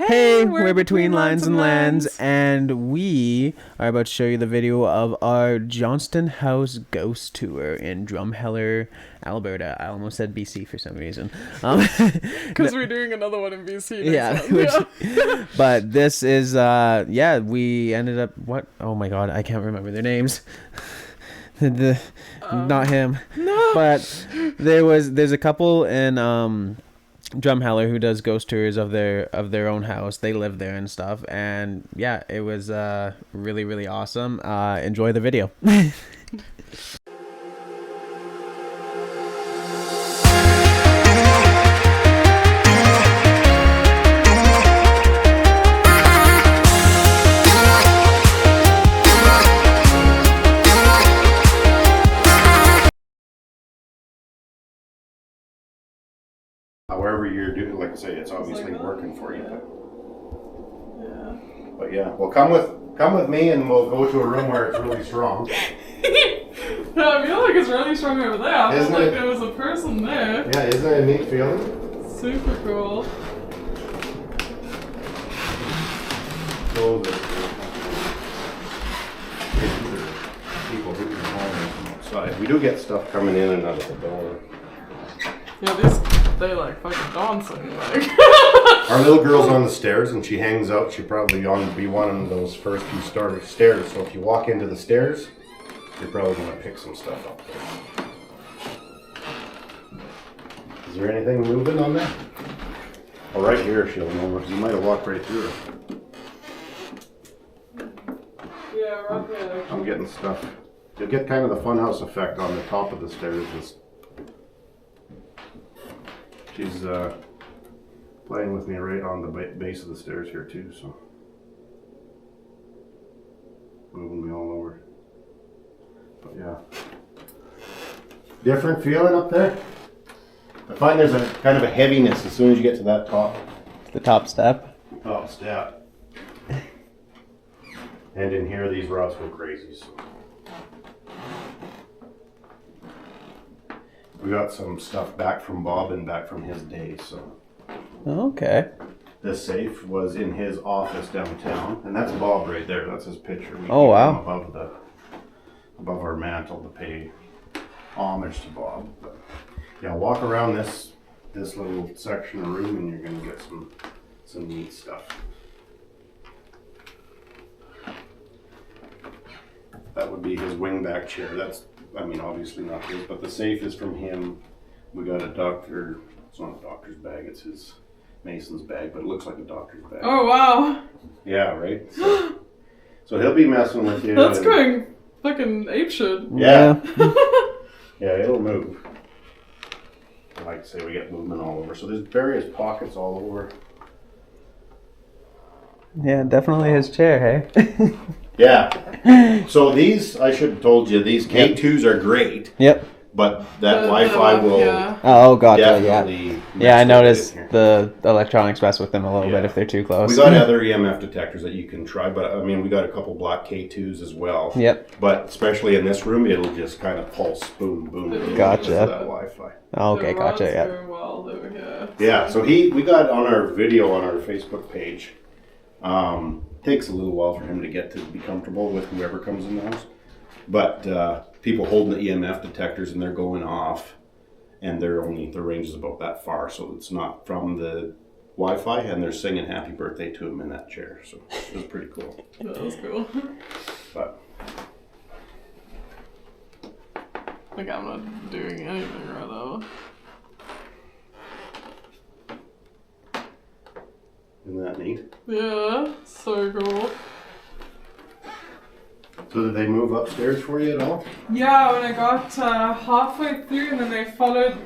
Hey, we're between lines and lands, and we are about to show you the video of our Johnston House ghost tour in Drumheller, Alberta. I almost said BC for some reason. Because we're doing another one in BC next month. Yeah. But this is, we ended up, what? Oh my god, I can't remember their names. Not him. No. But there's a couple in, Drumheller who does ghost tours of their own house. They live there and stuff, and yeah, it was really, really awesome. Enjoy the video. However you're doing, like I say, it's obviously working for you. But yeah, well, come with me, and we'll go to a room where it's really strong. I feel like it's really strong over there. I feel like there was a person there. Yeah, isn't it a neat feeling? Super cool. People who can home from outside. We do get stuff coming in and out of the door. Yeah, they like fucking dancing, like. Our little girl's on the stairs, and she hangs out. She'd probably be one of those first few stairs. So if you walk into the stairs, you're probably going to pick some stuff up there. Is there anything moving on there? Oh, right here, she'll know. You might have walked right through her. Yeah, right there. I'm getting stuff. You'll get kind of the funhouse effect on the top of the stairs. She's playing with me right on the base of the stairs here too, so moving me all over. But yeah, different feeling up there. I find there's a kind of a heaviness as soon as you get to that top. The top step. Top step. And in here, these rods go crazy. So. We got some stuff back from Bob and back from his day, so. Okay. The safe was in his office downtown, and that's Bob right there. That's his picture. We Oh, wow. Keep him above our mantle to pay homage to Bob. But yeah, walk around this little section of room, and you're gonna get some neat stuff. That would be his wingback chair. Obviously not his, but the safe is from him. We got it's not a doctor's bag, it's his Mason's bag, but it looks like a doctor's bag. Oh, wow. Yeah, right? So he'll be messing with you. That's going fucking apeshit. Yeah. Yeah, it'll move. Like I say, we get movement all over. So there's various pockets all over. Yeah, definitely his chair, hey? Yeah. So these, I should have told you, these K2s are great. Yep. But that Wi-Fi will Oh, gotcha, definitely... Yeah, I noticed the electronics mess with them a little bit if they're too close. We got other EMF detectors that you can try, but we got a couple black K2s as well. Yep. But especially in this room, it'll just kind of pulse, boom, boom, boom. Gotcha. That Wi-Fi. Oh, okay, gotcha, yeah. Very well over here. Yeah, so we got on our video on our Facebook page. Takes a little while for him to get to be comfortable with whoever comes in the house. But people holding the EMF detectors and they're going off, and the range is about that far, so it's not from the Wi-Fi, and they're singing happy birthday to him in that chair. So it was pretty cool. That was cool. But like, I'm not doing anything right now. isn't that neat? Yeah, so cool. So did they move upstairs for you at all? Yeah, when I got halfway through, and then they followed.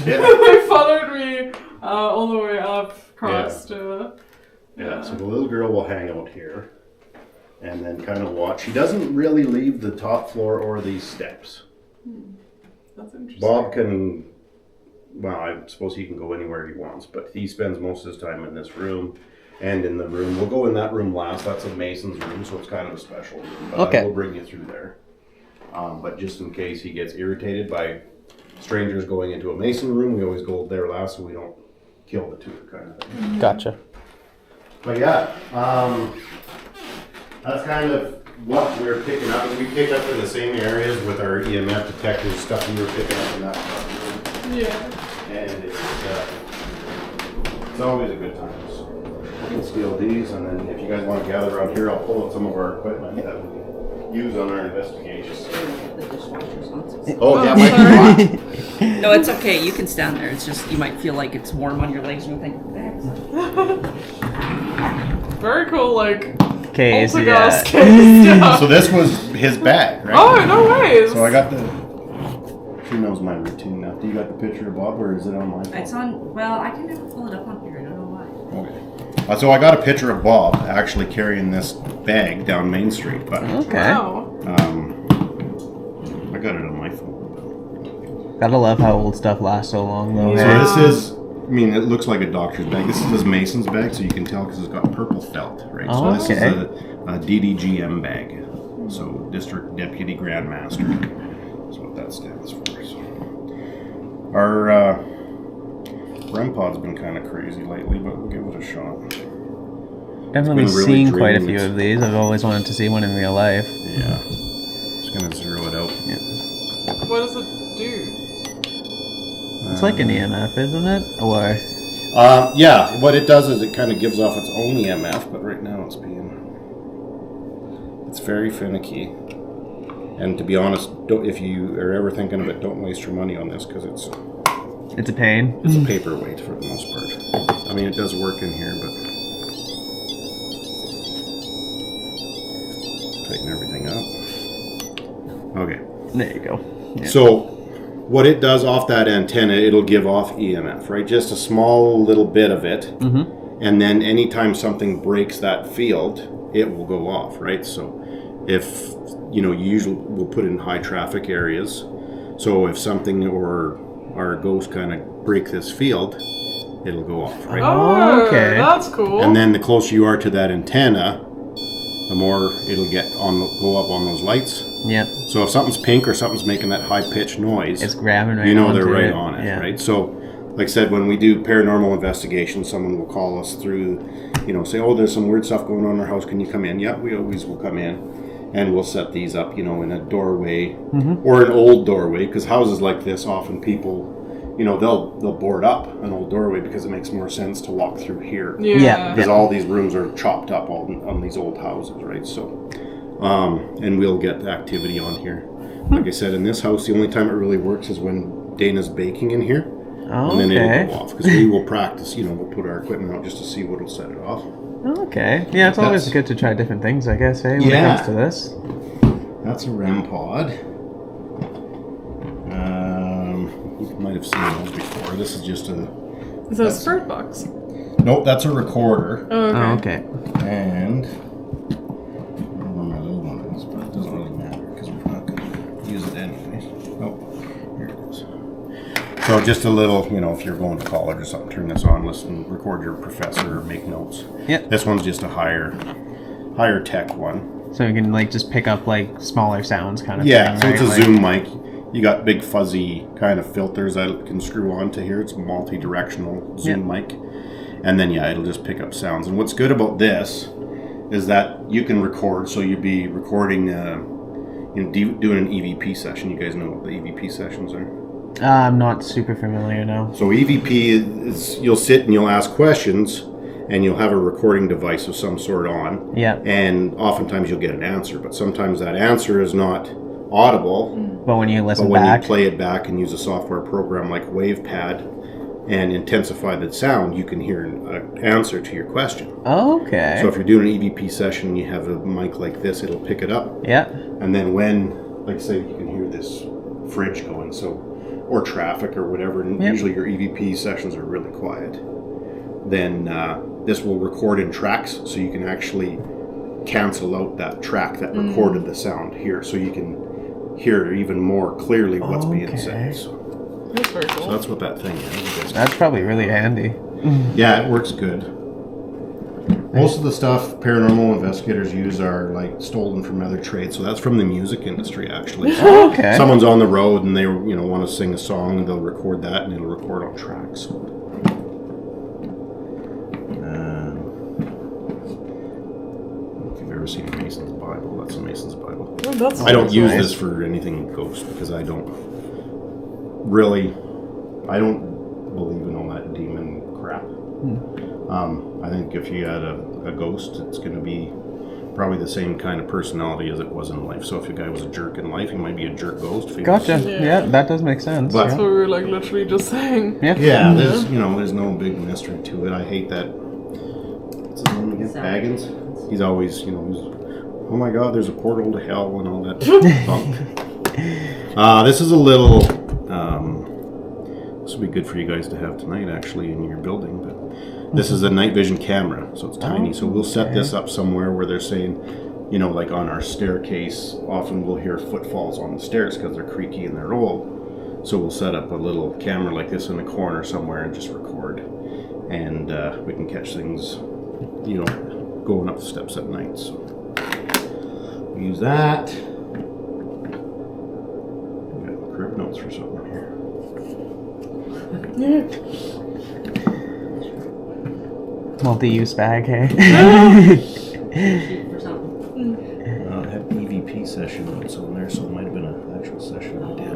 Yeah. They followed me all the way up across to. Yeah. So the little girl will hang out here, and then kind of watch. She doesn't really leave the top floor or these steps. That's interesting. Bob can. Well, I suppose he can go anywhere he wants, but he spends most of his time in this room and in the room. We'll go in that room last. That's a Mason's room, so it's kind of a special room. But okay. I will bring you through there. But just in case he gets irritated by strangers going into a Mason room, we always go there last so we don't kill the two kind of thing. Gotcha. But yeah, that's kind of what we're picking up. We pick up in the same areas with our EMF detectors, stuff we were picking up in that room. Yeah. And it's always a good time. So I can steal these, and then if you guys want to gather around here, I'll pull out some of our equipment that we use on our investigations. Oh, yeah, Mike. No, it's okay. You can stand there. It's just you might feel like it's warm on your legs and you think, Very cool, like Case, poltergeist yeah. case. Yeah. So this was his bag, right? Oh, no ways. So I got the. She knows my routine now. Do you got the picture of Bob, or is it on my phone? it's on. Well, I can never pull it up on here. I don't know why. Okay. So I got a picture of Bob actually carrying this bag down Main Street, but Okay. Wow. I got it on my phone. Gotta love how old stuff lasts so long, though. Yeah. So this is, I mean, it looks like a doctor's bag. This is his Mason's bag, so you can tell because it's got purple felt, right? Oh, so this okay. is a DDGM bag. So District Deputy Grand Master. That's what that stands for. So our REM pod's been kind of crazy lately, but we'll give it a shot. Definitely It's been really seen quite a draining. few of these. I've always wanted to see one in real life. Yeah. Just gonna zero it out. Yeah. What does it do? It's like an EMF, isn't it? Or Yeah, what it does is it kind of gives off its own EMF, but right now it's very finicky. And to be honest, if you are ever thinking of it, don't waste your money on this because it's it's a pain. a paperweight for the most part. I mean, it does work in here, but tighten everything up. Okay. There you go. Yeah. So what it does off that antenna, it'll give off EMF, right? Just a small little bit of it. Mm-hmm. And then anytime something breaks that field, it will go off, right? So if, you usually we'll put it in high traffic areas. So if something or our ghost kind of break this field, it'll go off, right? Oh, okay. That's cool. And then the closer you are to that antenna, the more it'll go up on those lights. Yep. So if something's pink or something's making that high-pitched noise, It's grabbing right you know onto they're right it. on it, Yeah. right? So, like I said, when we do paranormal investigations, someone will call us through, say, oh, there's some weird stuff going on in our house, can you come in? Yeah, we always will come in, and we'll set these up, in a doorway, or an old doorway, because houses like this, often people, they'll board up an old doorway because it makes more sense to walk through here. Yeah. Because all these rooms are chopped up on these old houses, right? So, and we'll get activity on here. Like I said, in this house, the only time it really works is when Dana's baking in here. Oh, And then okay. it'll go off. Because we will practice, we'll put our equipment out just to see what'll set it off. Okay. Yeah, it's always That's- good to try different things, I guess, hey, when Yeah. it comes to this. That's a REM pod. You might have seen those before. This is just a... Is that a spirit box? Nope, that's a recorder. Oh, okay. Oh, okay. And... I don't know where my little one is, but it doesn't really matter because we're not going to use it anyways. Oh, here it is. So just a little, if you're going to college or something, turn this on, listen, record your professor or make notes. Yep. This one's just a higher tech one. So you can just pick up smaller sounds kind of Yeah, thing. so right? it's a zoom mic. You got big fuzzy kind of filters that it can screw onto here. It's a multi-directional zoom mic. And then, it'll just pick up sounds. And what's good about this is that you can record. So you'd be recording, doing an EVP session. You guys know what the EVP sessions are? I'm not super familiar now. So EVP is you'll sit and you'll ask questions and you'll have a recording device of some sort on. Yeah. And oftentimes you'll get an answer. But sometimes that answer is not audible. But when you listen But when back, you play it back and use a software program like WavePad and intensify the sound, you can hear an answer to your question. okay. So if you're doing an EVP session and you have a mic like this, it'll pick it up. Yeah. And then when, like say, you can hear this fridge going, or traffic or whatever, and usually your EVP sessions are really quiet, then this will record in tracks so you can actually cancel out that track that recorded the sound here, so you can hear even more clearly what's being said. So That's very cool. that's what that thing is. That's probably really handy. Yeah, it works good. Most of the stuff paranormal investigators use are stolen from other trades, so that's from the music industry actually. So Okay. someone's on the road and they want to sing a song, and they'll record that and it'll record on tracks. ever seen a Mason's Bible, that's a Mason's Bible. Well, that's I don't use nice. this for anything ghost because I don't believe in all that demon crap. I think if you had a ghost, it's going to be probably the same kind of personality as it was in life. So if a guy was a jerk in life, he might be a jerk ghost. Gotcha. Yeah. Yeah, that does make sense. But- That's what we were like literally just saying. Yeah. Yeah, there's no big mystery to it. I hate that. What's his name again? Baggins. He's always, he's, oh my God, there's a portal to hell and all that bunk. This is a little. This would be good for you guys to have tonight, actually, in your building. But this is a night vision camera, so it's tiny. So we'll set this up somewhere where they're saying, like on our staircase. Often we'll hear footfalls on the stairs because they're creaky and they're old. So we'll set up a little camera like this in a corner somewhere and just record, and we can catch things, going up the steps at night. So we use that. We got crib notes for something here. Multi-use bag, hey? Shoot for something. I had EVP session notes on there, so it might have been an actual session I did.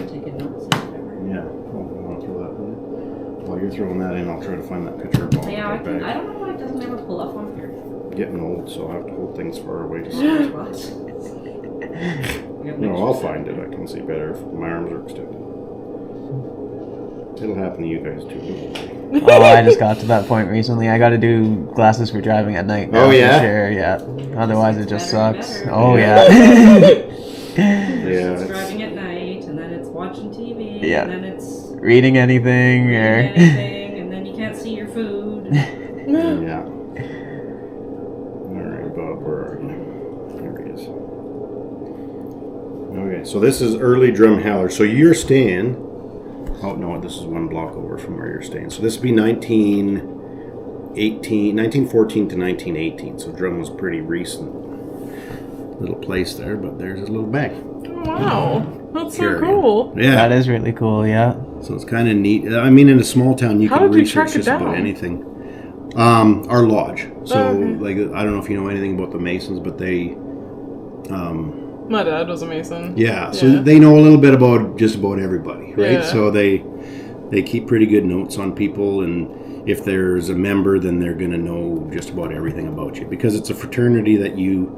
Taking notes and whatever. Yeah. Oh, you want to throw that in? While you're throwing that in, I'll try to find that picture of Bob in Yeah, my I don't bag. know why it doesn't ever pull up on here. Getting old, so I have to hold things far away to see. No, I'll find it. I can see better if my arms are extended. It'll happen to you guys too. Oh, I just got to that point recently. I got to do glasses for driving at night. Now, Oh, yeah? For sure, yeah. Otherwise, it just Better and sucks. better. Oh, Yeah. yeah. It's driving at night, and then it's watching TV, Yeah. and then it's Reading anything, reading or... anything, and then you can't see your food. Yeah. Alright, Bob, where are you? There he is. Okay, so this is early Drumheller. So you're staying. Oh, no, this is one block over from where you're staying. So this would be 1914 to 1918. So Drum was pretty recent. Little place there, but there's a little bag. Wow. That's so Carry it. cool. Yeah. That is really cool, yeah. So it's kind of neat. I mean, in a small town, you How can did you research track it just about down? anything. Our lodge. So, Okay. like, I don't know if you know anything about the Masons, but they, My dad was a Mason. yeah. So they know a little bit about just about everybody, right? Yeah. So they keep pretty good notes on people, and if there's a member, then they're going to know just about everything about you because it's a fraternity that you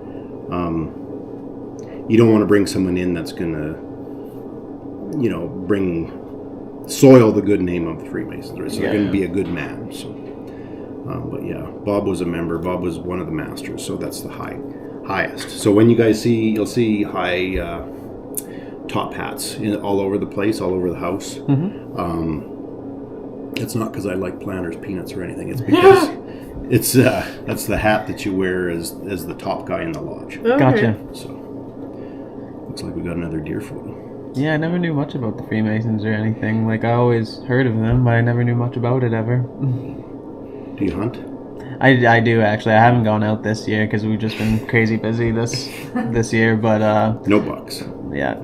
don't want to bring someone in that's going to, soil the good name of the Freemasons, right? So they're going to be a good man. So, but yeah, Bob was a member. Bob was one of the masters, so that's the highest. So when you guys you'll see high top hats all over the place, all over the house. It's not because I like Planters peanuts or anything. It's because it's that's the hat that you wear as the top guy in the lodge. Okay. Gotcha. So looks like we got another deer photo. Yeah, I never knew much about the Freemasons or anything. Like, I always heard of them, but I never knew much about it ever. Do you hunt? I do, actually. I haven't gone out this year because we've just been crazy busy this year, but, No bucks. yeah.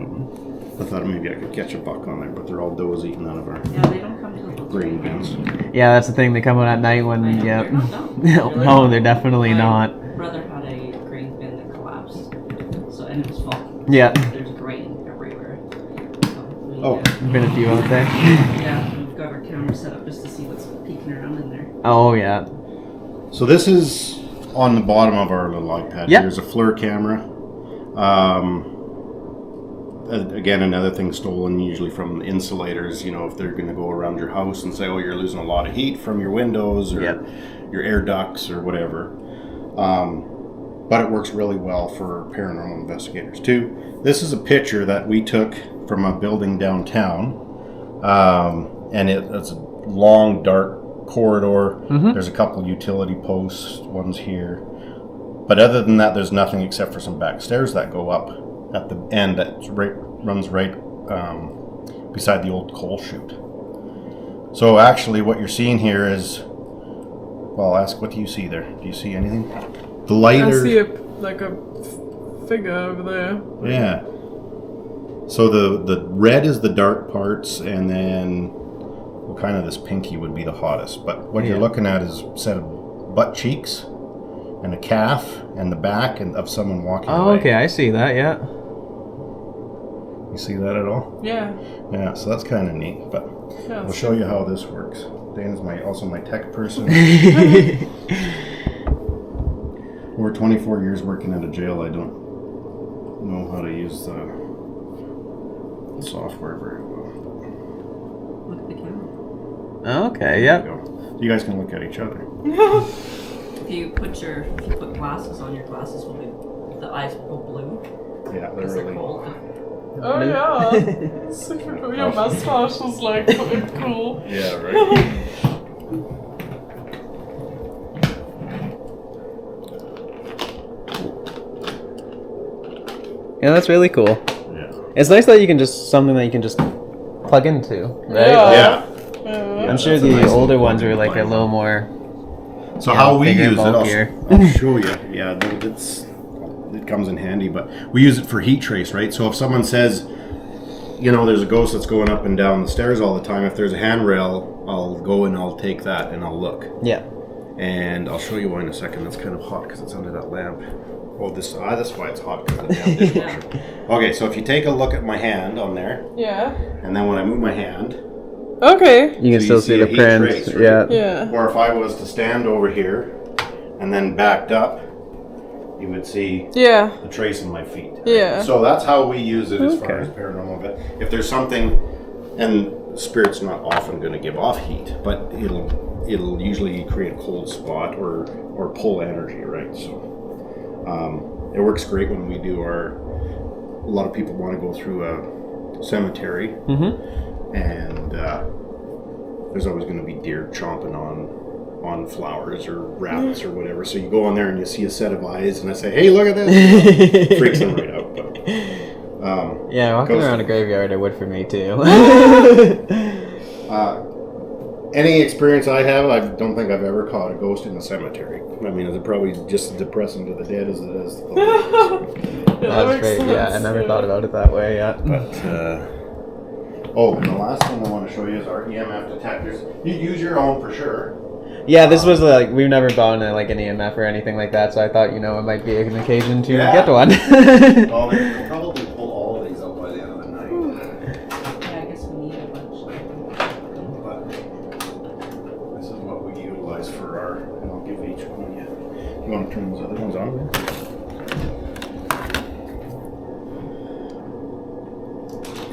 I thought maybe I could catch a buck on there, but they're all does eating out of our Yeah, they don't come to the grain bins. Yeah, that's the thing. They come out at night when, They're not dumb. No, they're definitely My not. brother had a grain bin that collapsed, and it was full. Yeah. There's grain everywhere. So we, Oh. Been a few out there. yeah, we've got our camera set up just to see what's peeking around in there. Oh, yeah. So this is on the bottom of our little iPad. Yep. Here's a FLIR camera. Again, another thing stolen usually from insulators. If they're going to go around your house and say, "Oh, you're losing a lot of heat from your windows or Yep. your air ducts or whatever." But it works really well for paranormal investigators too. This is a picture that we took from a building downtown, and it's a long, dark corridor. There's a couple utility posts. One's here, but other than that, there's nothing except for some back stairs that go up at the end that runs right beside the old coal chute. So actually, what you're seeing here is, well, I'll ask, what do you see there? Do you see anything? The light. I see a figure over there. Yeah. So the red is the dark parts, and then kind of this pinky would be the hottest. But what you're looking at is a set of butt cheeks and a calf and the back and of someone walking Oh, away. okay, I see that. Yeah. You see that at all? Yeah. Yeah, so that's kind of neat. But Yeah, I'll show you how this works. Dana's also my tech person. We're 24 years working at a jail. I don't know how to use the software very well. Look at the camera. Okay. There Yep. you go. You guys can look at each other. If you put glasses on, your glasses will be, the eyes will go blue Yeah, because they're they're really cold. Oh yeah. Super cool. Your mustache is like fucking cool. Yeah, right. Yeah, that's really cool. Yeah. It's nice that you can just something that you can just plug into, right? Yeah. Yeah. Yeah. I'm sure That's a the nice older little ones were like a plug-in little more. So Yeah, how we bigger, use it, bulkier. I'll show you. Yeah, it comes in handy, but we use it for heat trace, right? So if someone says, there's a ghost that's going up and down the stairs all the time, if there's a handrail, I'll go and I'll take that and I'll look. Yeah. And I'll show you why in a second. That's kind of hot because it's under that lamp. Oh, that's why it's hot, because of the damn dishwasher. Okay, so if you take a look at my hand on there, Yeah. and then when I move my hand, Okay. You can So still you see see the a heat print. trace, right? Yeah. Yeah. or if I was to stand over here and then backed up, you would see Yeah. the trace in my feet. Yeah. So that's how we use it as far Okay. as paranormal. But if there's something, and spirit's not often going to give off heat, but it'll usually create a cold spot or pull energy, right? So it works great when we do a lot of people want to go through a cemetery, and there's always going to be deer chomping on flowers or rabbits or whatever. So you go on there and you see a set of eyes, and I say, "Hey, look at this!" Freaks them right out. But, Yeah, walking Ghost- around a graveyard, it would for me too. any experience I have, I don't think I've ever caught a ghost in a cemetery. I mean, it's probably just as depressing to the dead as it is to the living. Yeah, that That's makes great. Yeah, I sense, never yeah. thought about it that way. Yeah. But and the last thing I want to show you is our EMF detectors. You use your own for sure. Yeah, this was like we've never bought like an EMF or anything like that, so I thought it might be an occasion to Yeah. get one. Well, they'll probably pull all of these out by the end of the night. Yeah, I guess we need a bunch. But this is what we utilize for our, and I'll give each one of you. You want to turn those other ones on?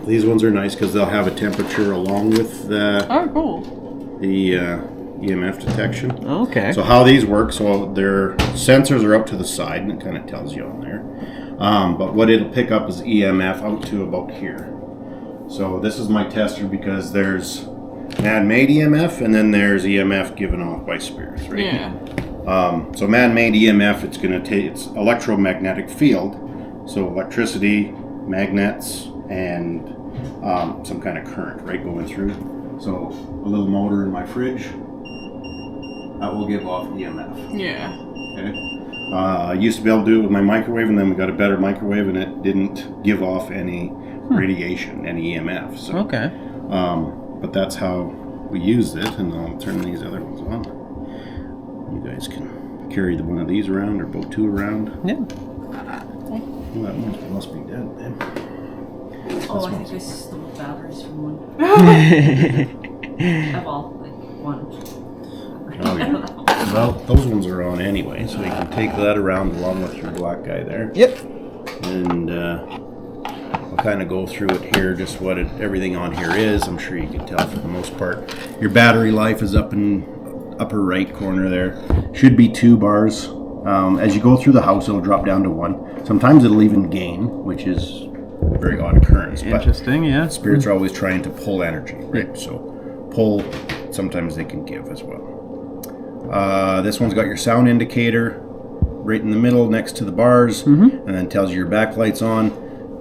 These ones are nice because they'll have a temperature along with the Oh, cool. EMF detection. Okay. So how these work, so their sensors are up to the side, and it kind of tells you on there. But what it'll pick up is EMF out to about here. So this is my tester because there's man-made EMF, and then there's EMF given off by spirits, right? Yeah. So man-made EMF, it's electromagnetic field, so electricity, magnets, and some kind of current, right, going through. So a little motor in my fridge, that will give off EMF. Yeah. Okay. I used to be able to do it with my microwave, and then we got a better microwave, and it didn't give off any radiation, any EMF. So, Okay. but that's how we used it, and I'll turn these other ones on. You guys can carry one of these around, or both two around. Yeah. Well, that one must be dead, then. Oh, I think I stole batteries from one. Well, like one. Oh, yeah. Well, those ones are on anyway, so you can take that around along with your black guy there. Yep. And I'll kind of go through it here, just what everything on here is. I'm sure you can tell for the most part. Your battery life is up in upper right corner there. Should be 2 bars. As you go through the house, it'll drop down to 1. Sometimes it'll even gain, which is a very odd occurrence. But Interesting. Yeah. spirits are always trying to pull energy, right? So pull, sometimes they can give as well. This one's got your sound indicator right in the middle next to the bars, and then tells you your backlight's on.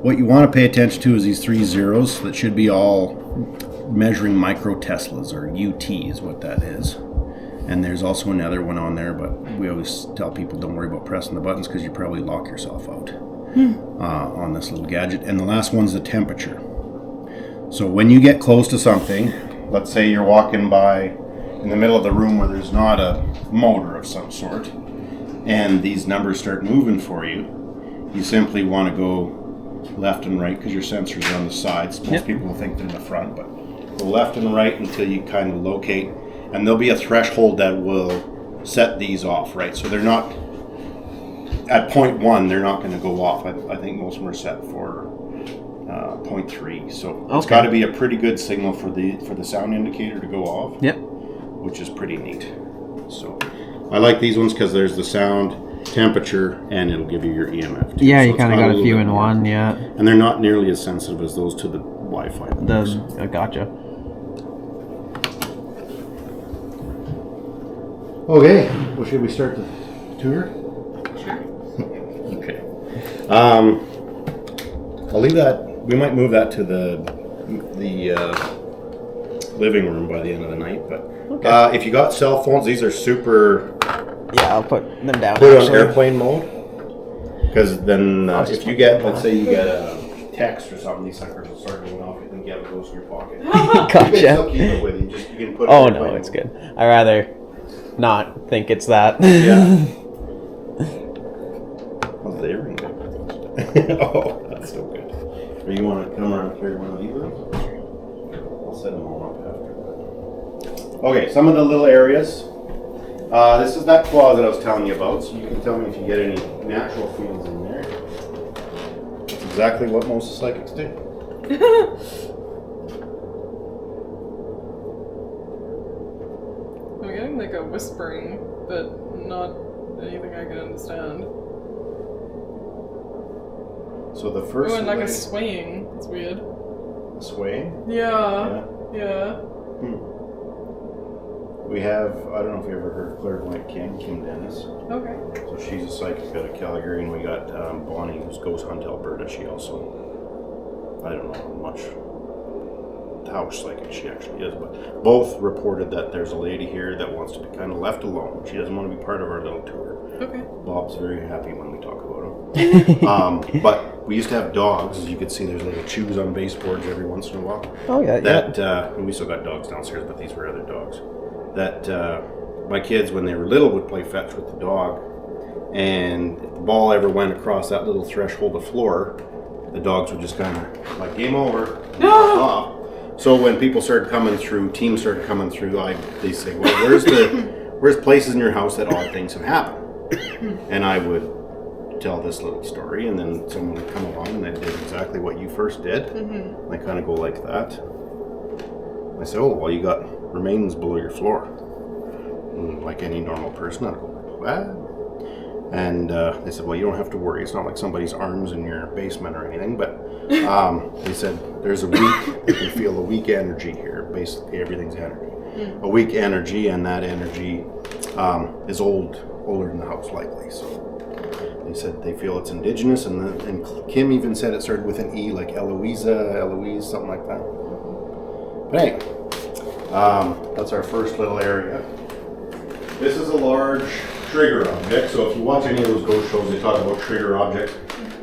What you want to pay attention to is these 3 zeros that should be all measuring microteslas, or UT is what that is. And there's also another one on there, but we always tell people don't worry about pressing the buttons because you probably lock yourself out on this little gadget. And the last one's the temperature. So when you get close to something, let's say you're walking by in the middle of the room where there's not a motor of some sort, and these numbers start moving for you, you simply want to go left and right because your sensors are on the sides. Most people will think they're in the front, but go left and right until you kind of locate, and there'll be a threshold that will set these off, right? So they're not at 0.1, they're not going to go off. I think most of them are set for 0.3, so it's got to be a pretty good signal for the sound indicator to go off. Yep. Which is pretty neat. So I like these ones because there's the sound, temperature, and it'll give you your EMF too. Yeah, so you kind of got a few in one, yeah. And they're not nearly as sensitive as those to the Wi-Fi. Gotcha. Okay, well, should we start the tour? Sure. Okay. I'll leave that. We might move that to the living room by the end of the night. But if you got cell phones, these are super. Yeah, I'll put them down. Put it on airplane mode. Because then, if you get, let's say you get a text or something, these suckers will start going off. You think you have it close in your pocket. You can still keep it with you. You can put it Oh no, it's good. I rather not think it's that. Yeah. What's the earring? Oh, that's so good. Or you want to come around and carry one of these? I'll set them all up after. Okay, some of the little areas. This is that closet I was telling you about, so you can tell me if you get any natural feels in there. That's exactly what most psychics do. I'm getting like a whispering, but not anything I can understand. So the first and like a swaying. It's weird. Swaying? Yeah. We have, I don't know if you ever heard of Clairvoyant Kim Dennis. Okay. So she's a psychic out of Calgary, and we got Bonnie, who's Ghost Hunt Alberta. She also, I don't know how psychic she actually is, but both reported that there's a lady here that wants to be kind of left alone. She doesn't want to be part of our little tour. Okay. Bob's very happy when we talk about him. But we used to have dogs. As you can see, there's little chews on baseboards every once in a while. Oh yeah, and we still got dogs downstairs, but these were other dogs. That my kids, when they were little, would play fetch with the dog, and if the ball ever went across that little threshold of floor, the dogs would just kind of like game over. Off. So when people started coming through, teams started coming through, they say, well, where's places in your house that odd things have happened? And I would tell this little story, and then someone would come along and they did exactly what you first did. Mm-hmm. They kind of go like that. I say, oh, well, you got remains below your floor. And like any normal person, I'd go, what? And they said, well, you don't have to worry. It's not like somebody's arms in your basement or anything. But they said, there's a weak, you can feel a weak energy here. Basically, everything's energy. A weak energy, and that energy is older than the house, likely. So they said they feel it's indigenous. And Kim even said it started with an E, like Eloise, something like that. But anyway, that's our first little area. This is a large trigger object. So if you watch any of those ghost shows, they talk about trigger objects.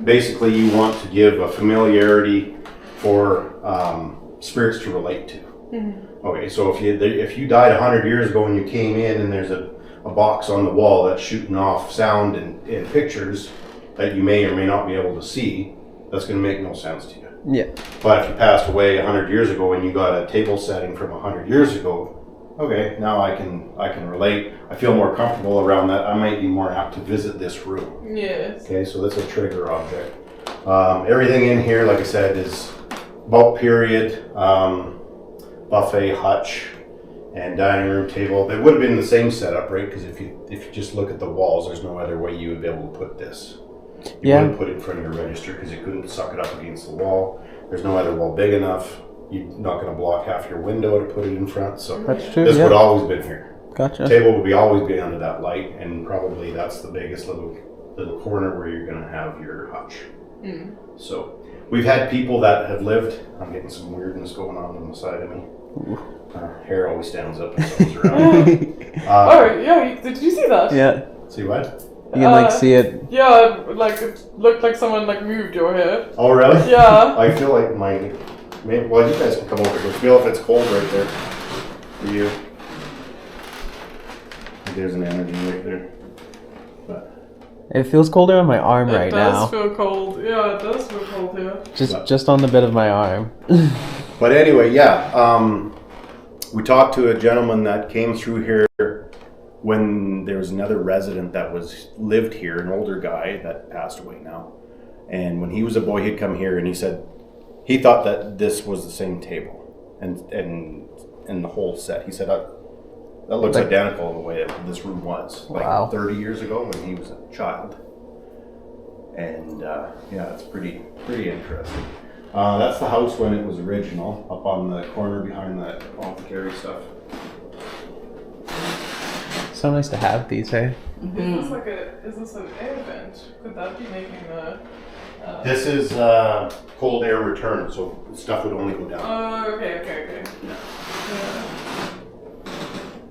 Basically, you want to give a familiarity for spirits to relate to. Mm-hmm. Okay, so if you died 100 years ago and you came in and there's a box on the wall that's shooting off sound and pictures that you may or may not be able to see, that's going to make no sense to you. Yeah. But if you passed away 100 years ago and you got a table setting from 100 years ago, okay, now I can relate. I feel more comfortable around that. I might be more apt to visit this room. Yes. Okay, so that's a trigger object. Everything in here, like I said, is bulk period, buffet hutch, and dining room table. They would have been the same setup, right? Because if you just look at the walls, there's no other way you would be able to put this. You wouldn't put it in front of your register because you couldn't suck it up against the wall. There's no other wall big enough. You're not going to block half your window to put it in front. So that's true. This would always been here. Gotcha. Table would always be under that light, and probably that's the biggest little corner where you're going to have your hutch. Mm. So we've had people that have lived. I'm getting some weirdness going on the side of me. Hair always stands up and comes around. Did you see that? Yeah. See what? You can see it. Yeah, like it looked like someone moved your hair. Oh really? Yeah. I feel like you guys can come over. Go feel if it's cold right there for you. There's an energy right there. But It feels colder on my arm right It does now. feel cold. Yeah, it does feel cold here. Just on the bit of my arm. But anyway, yeah. We talked to a gentleman that came through here when there was another resident that lived here, an older guy that passed away now. And when he was a boy, he'd come here and he said he thought that this was the same table and the whole set. He said that looks identical the way that this room was, like Wow. 30 years ago when he was a child. And yeah, it's pretty interesting. That's the house when it was original, up on the corner behind the apothecary stuff. So nice to have these, hey? Is this an air vent? Could that be making the... This is cold air return, so stuff would only go down. Oh, okay.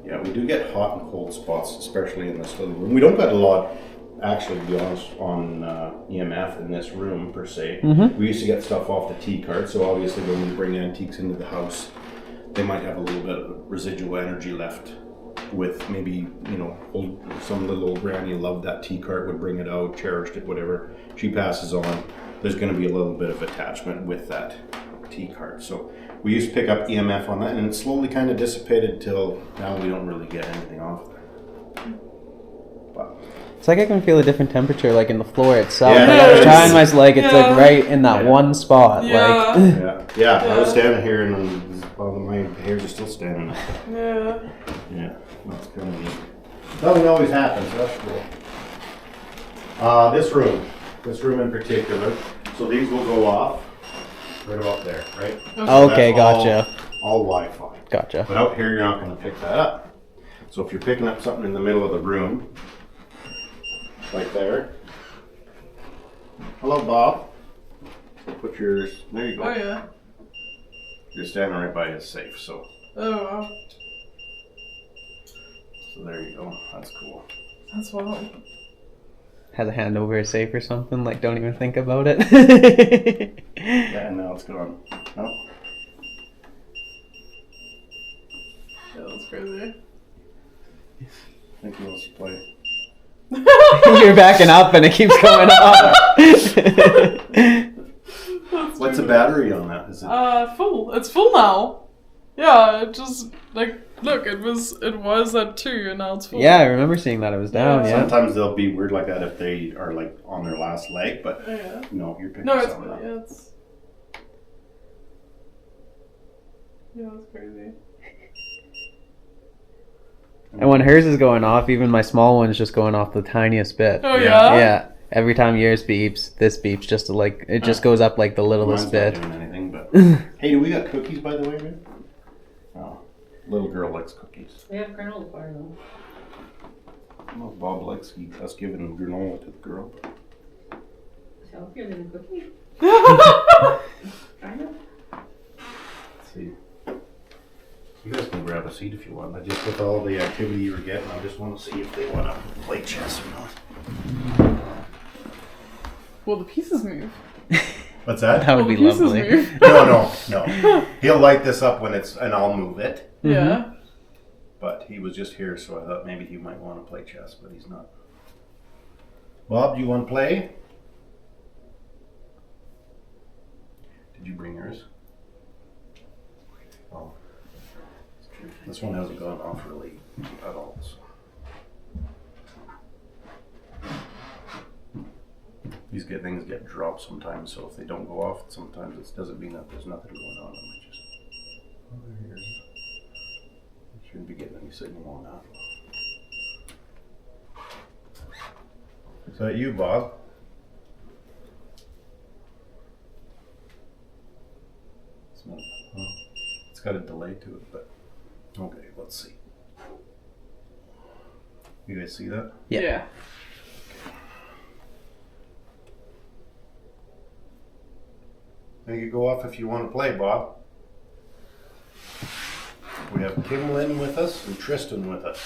Yeah, we do get hot and cold spots, especially in this little room. We don't get a lot, actually, to be honest, on EMF in this room, per se. We used to get stuff off the T cart, so obviously when we bring antiques into the house, they might have a little bit of residual energy left with maybe, some little old granny loved that tea cart, would bring it out, cherished it, whatever. She passes on. There's going to be a little bit of attachment with that tea cart. So we used to pick up EMF on that, and it slowly kind of dissipated till now we don't really get anything off there. But It's like I can feel a different temperature, like in the floor itself. Yeah, like I was it trying is. my, like it's like right in that Yeah. one spot. Yeah. Like yeah, I was standing here, and my hairs are still standing up. Yeah. Yeah, that's kind of neat. Nothing always happens, that's cool. This room in particular, so these will go off right about there, right? Okay, So that's gotcha. All Wi-Fi. Gotcha. But out here, you're not going to pick that up. So if you're picking up something in the middle of the room, right there. Hello, Bob. So put yours, there you go. Oh, yeah. You're standing right by his safe, so Oh, wow. there you go. That's cool. That's wild. Has a hand over a safe or something. Like don't even think about it. Yeah, and now it's gone. Oh. Yeah, that's crazy. I think he wants to play. You're backing up and it keeps going up. What's the battery on that? Is it? Full. It's full now. Yeah, it just, look, it was at 2 and now it's full. Yeah, I remember seeing that it was down. Yeah. Sometimes they'll be weird like that if they are like on their last leg, but Yeah. no, you're picking No, it's, something up. Yeah, it's crazy. And when hers is going off, even my small one's just going off the tiniest bit. Oh, yeah? Yeah. Every time yours beeps, this beeps just to like it just goes up like the littlest Mine's bit. not doing anything, but hey, do we got cookies by the way, man? Oh, little girl likes cookies. We have granola bar though. I don't know if Bob likes us giving granola to the girl. It's healthier than a cookie. Kind of. Let's see. You guys can grab a seat if you want. I just with all the activity you were getting, I just want to see if they want to play chess or not. Well, the pieces move. What's that? That would be the pieces lovely. move. No. He'll light this up when it's, and I'll move it. Yeah. But he was just here, so I thought maybe he might want to play chess, but he's not. Bob, do you want to play? Did you bring yours? Oh. This one hasn't gone off really at all. So. These things get dropped sometimes, so if they don't go off, sometimes it doesn't mean that there's nothing going on. It might just. Oh, there he is. Shouldn't be getting any signal on that. Is that you, Bob? It's not. Oh, it's got a delay to it, but okay. Let's see. You guys see that? Yeah. I think you go off if you want to play, Bob. We have Kim Lynn with us and Tristan with us.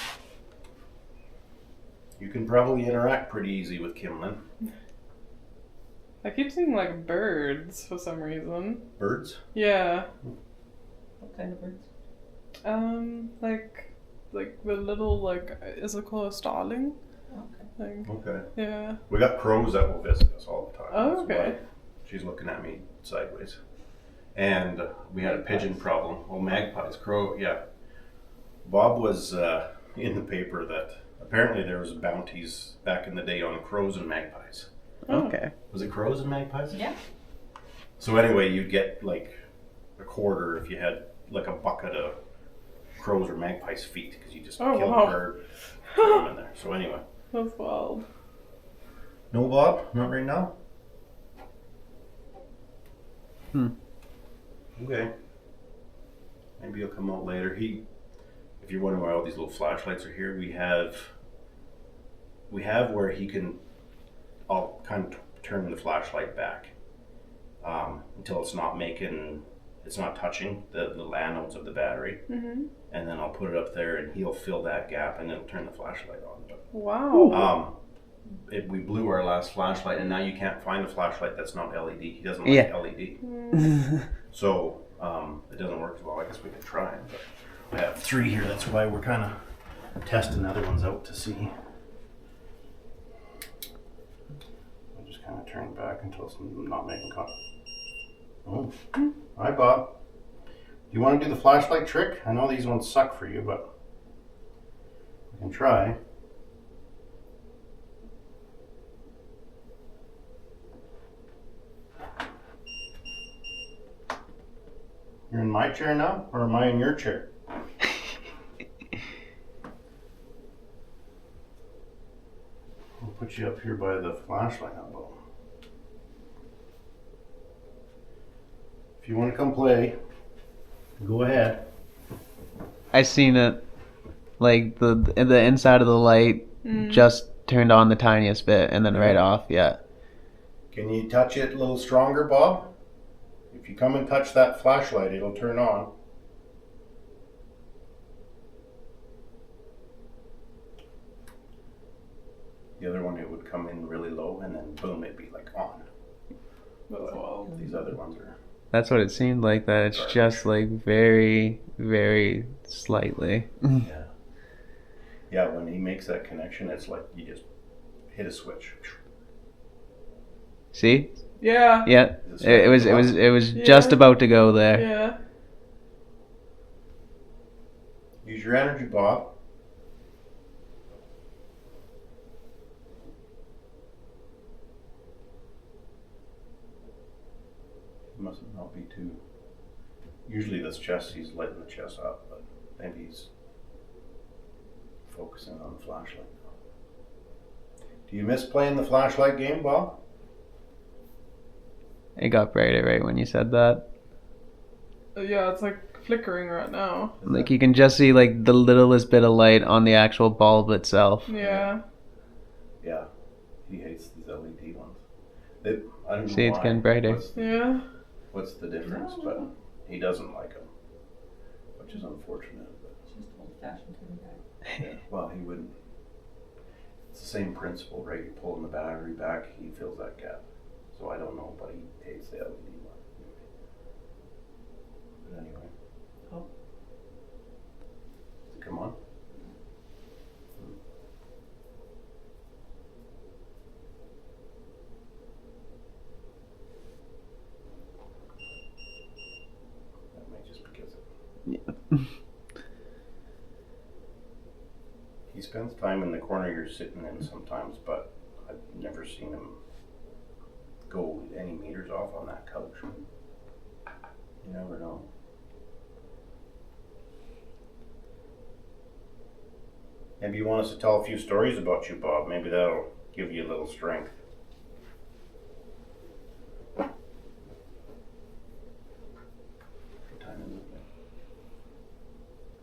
You can probably interact pretty easy with Kim Lynn. I keep seeing birds for some reason. Birds? Yeah. What kind of birds? Like the little is it called a starling? Okay. Like, Okay. yeah. We got crows that will visit us all the time. Oh, That's okay. why she's looking at me sideways. And we had a pigeon problem. Oh, magpies, crow, yeah. Bob was in the paper that apparently there was bounties back in the day on crows and magpies. Okay. Was it crows and magpies? Yeah. So anyway, you'd get like a quarter if you had like a bucket of crows or magpies' feet because you just Oh, killed wow. a bird, throw them in there. So anyway. That's wild. No, Bob? Not right now? Okay. Maybe he'll come out later. If you're wondering why all these little flashlights are here, we have where he can, I'll kind of turn the flashlight back until it's not touching the anodes of the battery. Mm-hmm. And then I'll put it up there and he'll fill that gap and then it'll turn the flashlight on. But, Wow. we blew our last flashlight and now you can't find a flashlight that's not LED. He doesn't like LED. So it doesn't work as well. I guess we could try it. But I have 3 here. That's why we're kind of testing other ones out to see. I'll just kind of turn back until it's not making contact. Oh, hi Bob. You want to do the flashlight trick? I know these ones suck for you, but we can try. You're in my chair now, or am I in your chair? I'll put you up here by the flashlight. How about? If you want to come play, go ahead. I seen it, like the inside of the light just turned on the tiniest bit and then right off. Yeah. Can you touch it a little stronger, Bob? If you come and touch that flashlight, it'll turn on. The other one, it would come in really low and then boom, it'd be like on. That's wild. These other ones are. That's what it seemed like. That it's just like very, very slightly. Yeah. Yeah, when he makes that connection, it's like you just hit a switch. See? Yeah. Yeah. It was Yeah. just about to go there. Yeah. Use your energy, Bob. He must not be too. Usually this chest, he's lighting the chest up, but maybe he's focusing on the flashlight. Do you miss playing the flashlight game, Bob? It got brighter right when you said that. Yeah, it's like flickering right now. Like you can just see like the littlest bit of light on the actual bulb itself. Yeah. Yeah, he hates these LED ones. I don't know See, it's why. getting brighter. What's the difference? But he doesn't like them, which is unfortunate. But It's just old-fashioned to me. yeah, well, he wouldn't. It's the same principle, right? You're pulling the battery back, he fills that gap. So I don't know, but he hates the LED one. But anyway. Oh. Come on. That may just because he spends time in the corner you're sitting in sometimes, but I've never seen him go any meters off on that couch. You never know. Maybe you want us to tell a few stories about you, Bob. Maybe that'll give you a little strength. What time is it?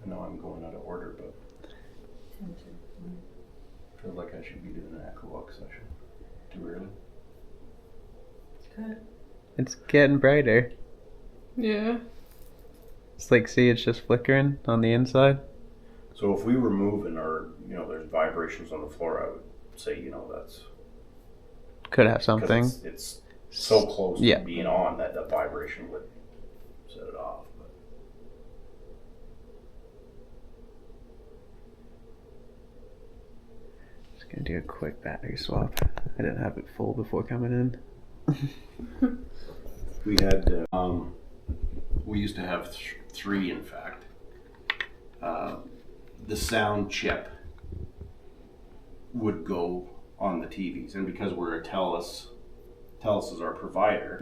I know I'm going out of order, but I feel like I should be doing an echo walk session. Too early? It's good. It's getting brighter. Yeah. It's like, see, it's just flickering on the inside. So if we were moving or, there's vibrations on the floor, I would say, that's... Could have something. It's so close Yeah. to being on that the vibration would set it off. But Gonna do a quick battery swap. I didn't have it full before coming in. We had, we used to have 3, in fact. The sound chip would go on the TVs, and because we're a TELUS is our provider,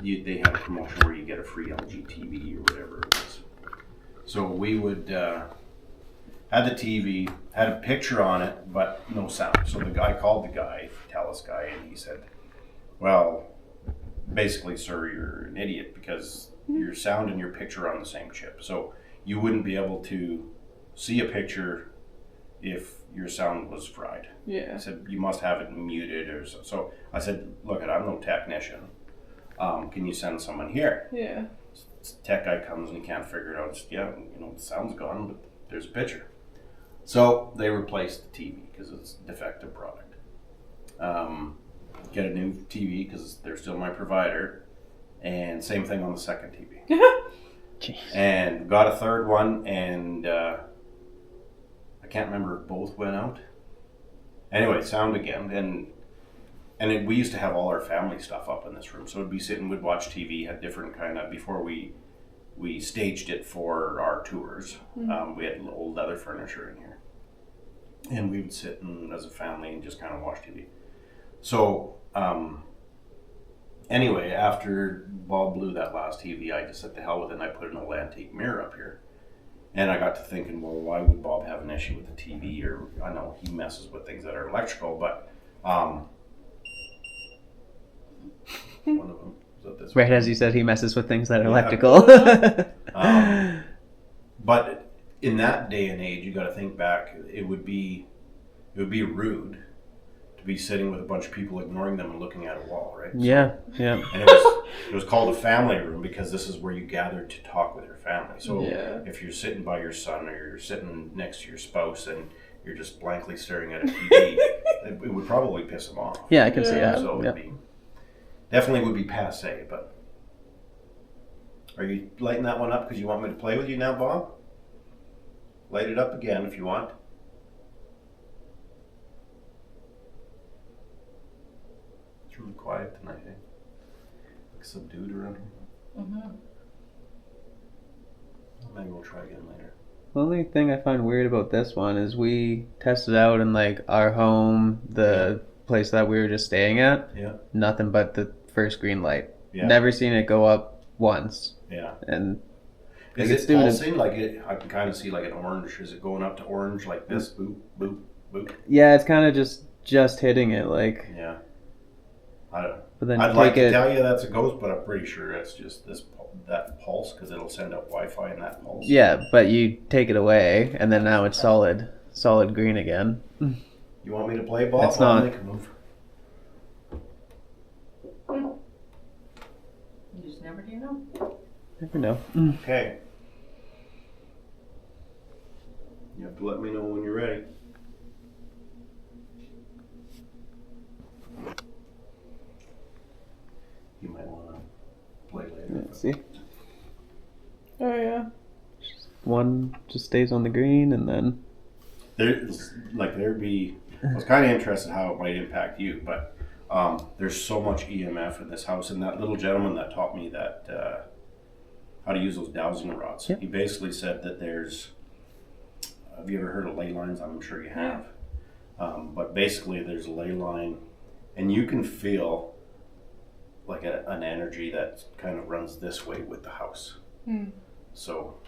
they have a promotion where you get a free LG TV or whatever it is. So we would, had the TV, had a picture on it, but no sound. So the guy called the guy, TELUS guy, and he said, well, basically, sir, you're an idiot because your sound and your picture are on the same chip. So you wouldn't be able to see a picture if your sound was fried. Yeah. I said, you must have it muted or so. So I said, look, I'm no technician. Can you send someone here? Yeah. Tech guy comes and he can't figure it out. Just, yeah, the sound's gone, but there's a picture. So they replaced the TV because it's a defective product. Get a new TV because they're still my provider, and same thing on the second TV. And got a third one, and I can't remember if both went out. Anyway, sound again, and we used to have all our family stuff up in this room, so we'd be sitting, we'd watch TV, had different kind of, before we staged it for our tours, we had old leather furniture in here, and we would sit as a family and just kind of watch TV. So, anyway, after Bob blew that last TV, I just said to hell with it, and I put an old antique mirror up here. And I got to thinking, well, why would Bob have an issue with the TV? Or, I know he messes with things that are electrical, but, one of them, is that this Right one? as you said, he messes with things that are electrical. But in that day and age, you got to think back, it would be rude to be sitting with a bunch of people ignoring them and looking at a wall, right? Yeah. And it was called a family room because this is where you gathered to talk with your family. So if you're sitting by your son or you're sitting next to your spouse and you're just blankly staring at a TV, it would probably piss them off. Yeah, I can see that. So it definitely would be passe, but are you lighting that one up because you want me to play with you now, Bob? Light it up again if you want. It's really quiet tonight, eh? Like subdued around here. Maybe we'll try again later. The only thing I find weird about this one is we tested out in like our home, the place that we were just staying at. Yeah. Nothing but the first green light. Yeah. Never seen it go up once. Yeah. And Is it's it doing pulsing? Like I can kind of see like an orange. Is it going up to orange like this? Boop, boop, boop. yeah, it's kind of just hitting it like. Yeah. But then I'd like to tell you that's a ghost, but I'm pretty sure it's just that pulse because it'll send up Wi-Fi in that pulse. Yeah, but you take it away, and then now it's solid green again. You want me to play, Bob? It's not. I'll make a move. You just never do know. Never know. Okay. You have to let me know when you're ready. You might want to play later. Let's see. Oh yeah. One just stays on the green, and then There'd be. I was kind of interested how it might impact you, but there's so much EMF in this house, and that little gentleman that taught me that how to use those dowsing rods. Yep. He basically said that there's. Have you ever heard of ley lines? I'm sure you have. But basically, there's a ley line, and you can feel like an energy that kind of runs this way with the house. So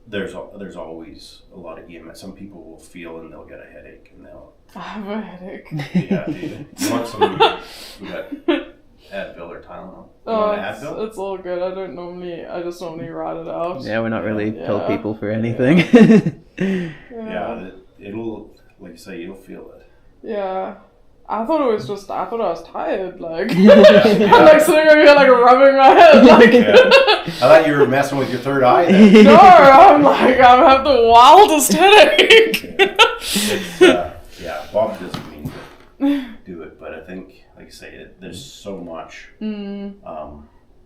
there's always a lot of EMF. Some people will feel and they'll get a headache and they'll. I have a headache. Yeah, you want some? We got Advil or Tylenol. You want Advil? It's all good. I just normally ride it out. yeah, we're not really Yeah. pill people for anything. Yeah, it'll like you say, you'll feel it. Yeah. I thought I was tired, like. Yeah. I'm like sitting over here, like rubbing my head, like. Yeah. I thought you were messing with your third eye then. No, I have the wildest headache. Yeah, Bob doesn't mean to do it, but I think, like you say, there's so much in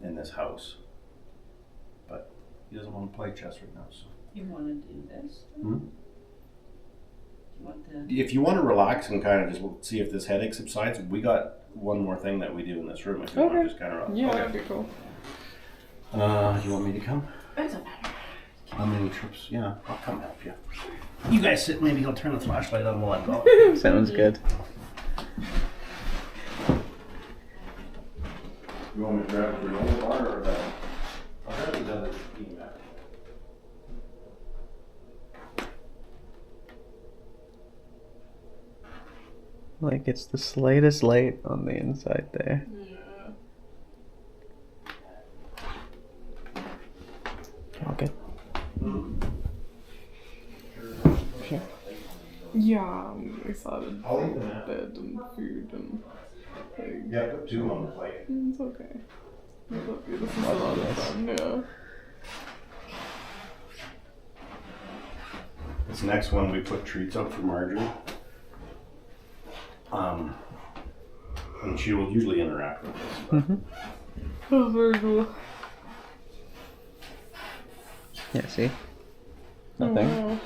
this house. But he doesn't want to play chess right now, so. You want to do this? Hmm? You if you want to relax and kind of just see if this headache subsides, we got one more thing that we do in this room. If you want to just kind of relax. Yeah, okay. that'd be cool. You want me to come? It doesn't matter. How many trips? Yeah, I'll come help you. You guys sit. Maybe I'll turn the flashlight on while I'm gone. Sounds good. You want me to grab a granola bar or that? I'll grab these other email. Like it's the slightest light on the inside there. Yeah. Okay. Sure. Yeah, we started I'll eat them out. bed and food and like, Yeah, put 2 on the plate. it's okay. It's okay. This is a lot of fun, yeah. This next one we put treats up for Marjorie. And she will usually interact with this. Oh, very cool. Yeah, see? Nothing. Oh.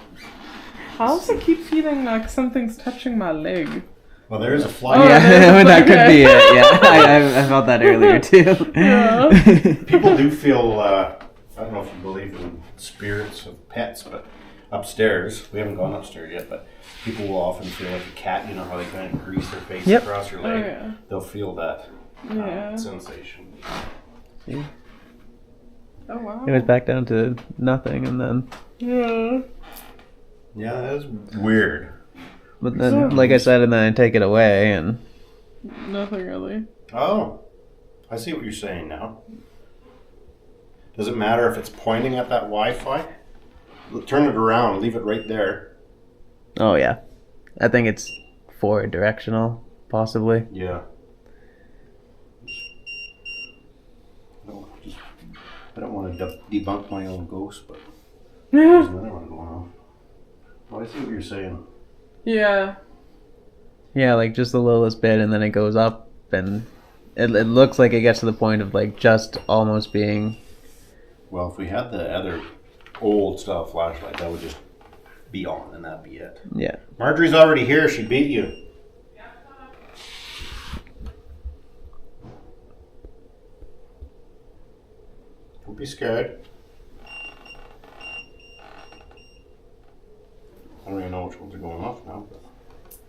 I also keep feeling like something's touching my leg. Well, there is a fly. Oh, Yeah, that could okay. be it. Yeah, I felt that earlier too. Yeah. People do feel, I don't know if you believe in spirits of pets, but upstairs, we haven't gone upstairs yet, but people will often feel like a cat, you know how they kind of grease their face Yep. across your Oh, leg? yeah. They'll feel that Yeah. sensation. See? Oh, wow. It was back down to nothing, and then, Yeah. Yeah, that is weird. but then, like I said, and then I take it away, and Nothing really. Oh, I see what you're saying now. Does it matter if it's pointing at that Wi-Fi? Turn it around, leave it right there. oh yeah, I think it's forward directional, possibly. Yeah. I don't want to debunk my own ghost, but there's another one going on. Well, I see what you're saying. Yeah. Yeah, like just the littlest bit, and then it goes up, and it looks like it gets to the point of like just almost being. Well, if we had the other old style flashlight, that would just be on, and that'd be it. Yeah. Marjorie's already here. She beat you. Don't be scared. I don't even know which ones are going off now. But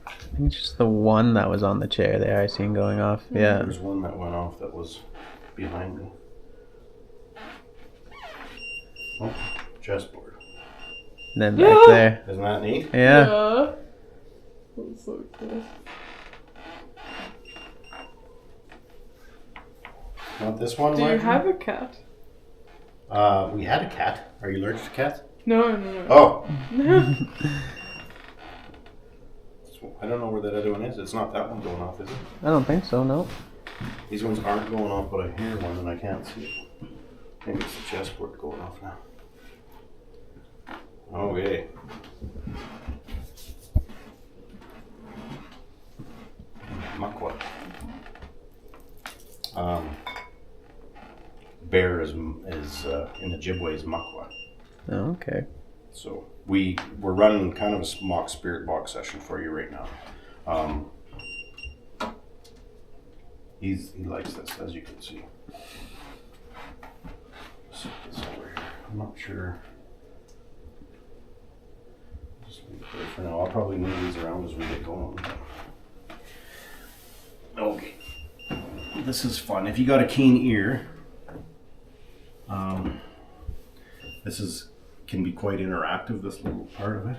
I think it's just the one that was on the chair there I seen going off. Yeah. there's one that went off that was behind me. Oh, chessboard. And then back there. Isn't that neat? Yeah. That's so cool. Want this one, Do you Marjorie? have a cat? We had a cat. Are you allergic to cats? No, no. Oh. I don't know where that other one is. It's not that one going off, is it? I don't think so. No. These ones aren't going off, but I hear one and I can't see it. Maybe it's the chessboard going off now. Okay. Makwa. Bear is in Ojibwe is Makwa. Oh, okay. So we're running kind of a mock spirit box session for you right now. He likes this, as you can see. Set this over here. I'm not sure. Just leave it there for now. I'll probably move these around as we get going. Okay. This is fun. If you got a keen ear, this can be quite interactive, this little part of it.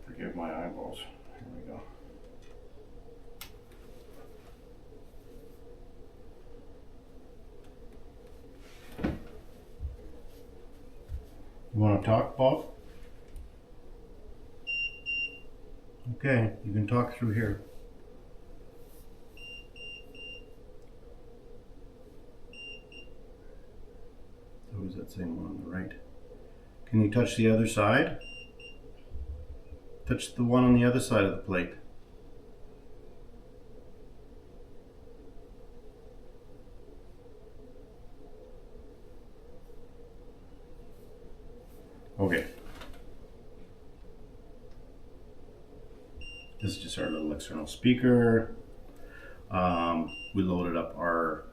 Forgive my eyeballs. Here we go. You want to talk, Bob? Okay, you can talk through here. So is that same one on the right? Can you touch the other side? Touch the one on the other side of the plate. Okay. This is just our little external speaker. We loaded up our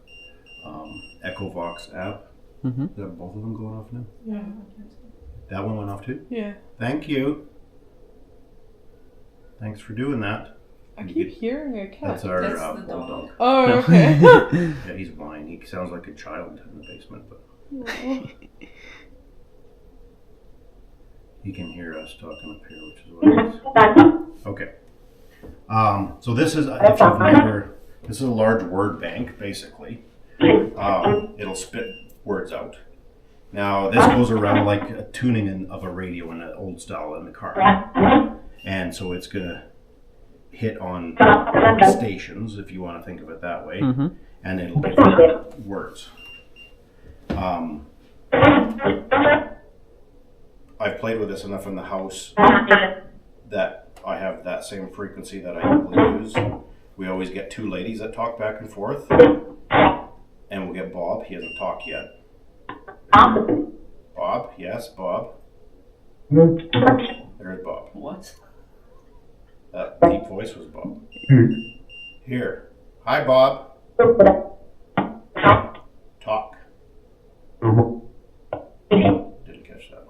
EchoVox app. Mm-hmm. Is that both of them going off now? Yeah. That one went off too? Yeah. Thank you. Thanks for doing that. I keep hearing a cat. That's our That's the bulldog. Oh, okay. Yeah, he's whining. He sounds like a child in the basement, but he can hear us talking up here, which is what it is. Okay. So this is, if you've never, this is a large word bank, basically. It'll spit words out. Now, this goes around like a tuning of a radio in an old style in the car. And so it's going to hit on stations, if you want to think of it that way, and it'll give you words. I've played with this enough in the house that I have that same frequency that I usually use. We always get two ladies that talk back and forth, and we'll get Bob. He hasn't talked yet. Bob, yes, Bob. There's Bob. What? That deep voice was Bob. Here. Hi, Bob. Talk. Didn't catch that.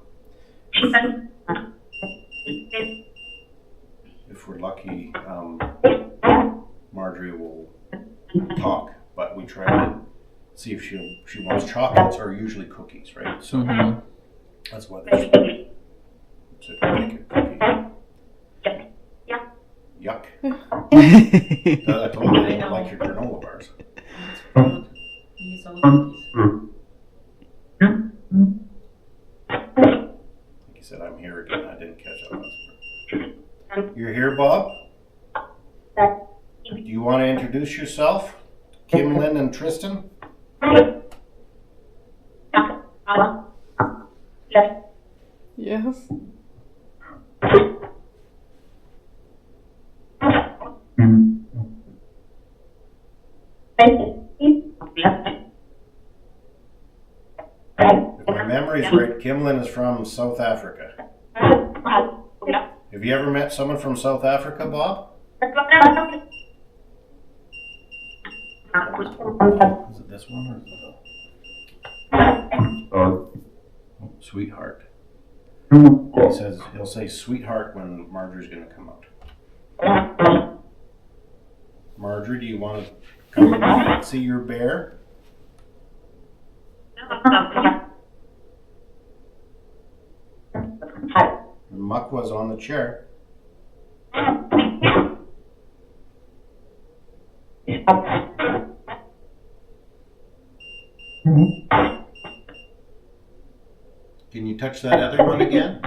If we're lucky, Marjorie will talk, but we try to see if she wants chocolates or usually cookies, right? So that's why there's to make a cookie. Yuck. I told you they don't like your granola bars. He's all cookies. Like you said, I'm here again. I didn't catch that last part. You're here, Bob? Do you want to introduce yourself? Kim, Lynn, and Tristan? Yes. If my memory's right, Kimlin is from South Africa. Have you ever met someone from South Africa, Bob? Is it this one or is it oh, sweetheart? He'll say sweetheart when Marjorie's going to come out. Marjorie, do you want to come and see your bear? Muck was on the chair. Can you touch that other one again?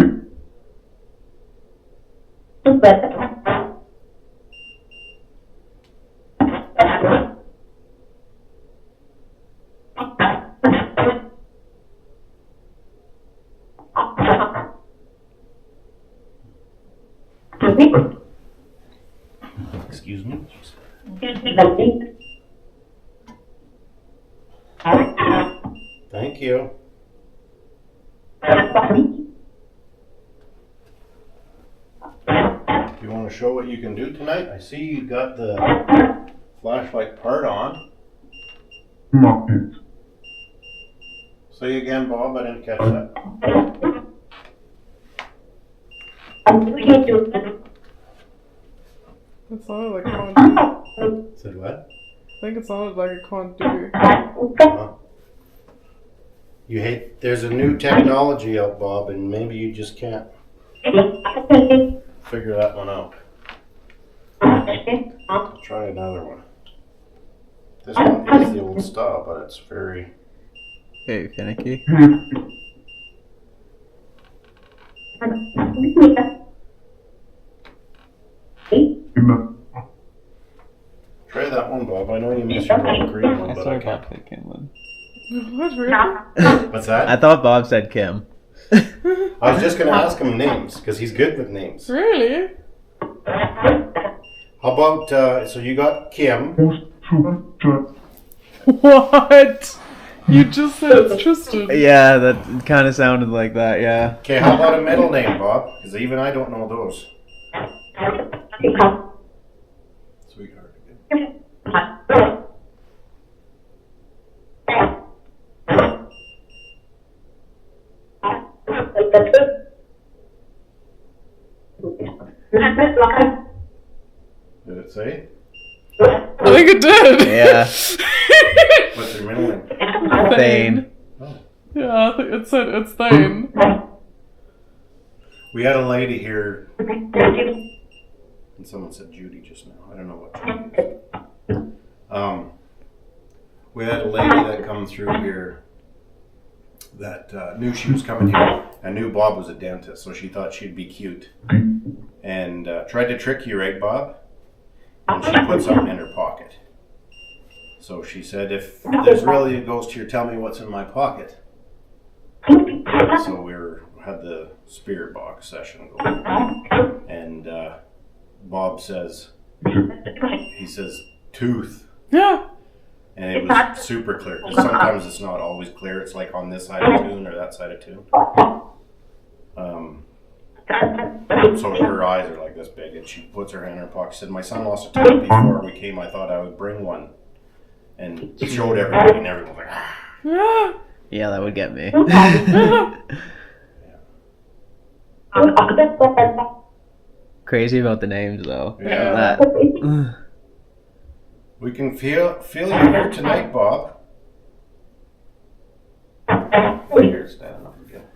Excuse me? Thank you. Do you want to show what you can do tonight? I see you got the flashlight part on. Say again, Bob. I didn't catch that. It sounded like conduit. Said what? I think it sounded like a conduit. You hate. There's a new technology out, Bob, and maybe you just can't figure that one out. I'll try another one. This one is the old style, but it's very. Very finicky. Try that one, Bob. I know you miss your little green one, but I can't. What, really? What's that? I thought Bob said Kim. I was just going to ask him names, because he's good with names. Really? How about, so you got Kim. What? You just said it's Tristan. Yeah, that kind of sounded like that, yeah. Okay, how about a middle name, Bob? Because even I don't know those. Sweetheart again. Did it say? I think it did. Yeah. What's your middle name? Thane. Oh. Yeah, I think it said it's Thane. We had a lady here, and someone said Judy just now. I don't know what Judy is. We had a lady that come through here that knew she was coming here and knew Bob was a dentist, so she thought she'd be cute. And tried to trick you, right, Bob? And she put something in her pocket. So she said, if there's really a ghost here, tell me what's in my pocket. So we had the spirit box session going. And Bob says, tooth. Yeah. And it was super clear, because sometimes it's not always clear. It's like on this side of tune or that side of tune. So her eyes are like this big, and she puts her hand in her pocket. She said, my son lost a tooth before we came. I thought I would bring one. And showed everybody, and everyone was like, ah. Yeah. Yeah, that would get me. Crazy about the names, though. Yeah. That. We can feel you here tonight, Bob. Here's standing up again.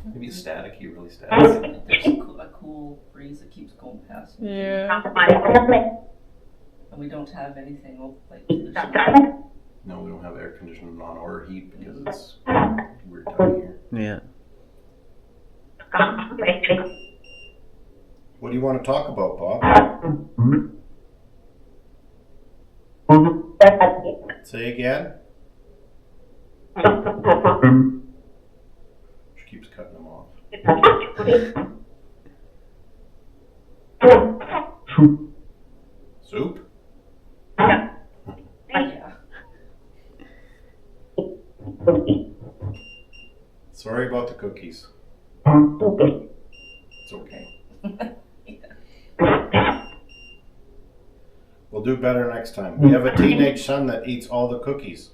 Maybe it's staticky, really static. There's a cool breeze that keeps going past. Yeah. And we don't have anything like No, we don't have air conditioning on or heat because it's weird time of year. Yeah. What do you want to talk about, Bob? Say again. She keeps cutting them off. Soup? Yeah. Sorry about the cookies. It's okay. We'll do better next time. We have a teenage son that eats all the cookies.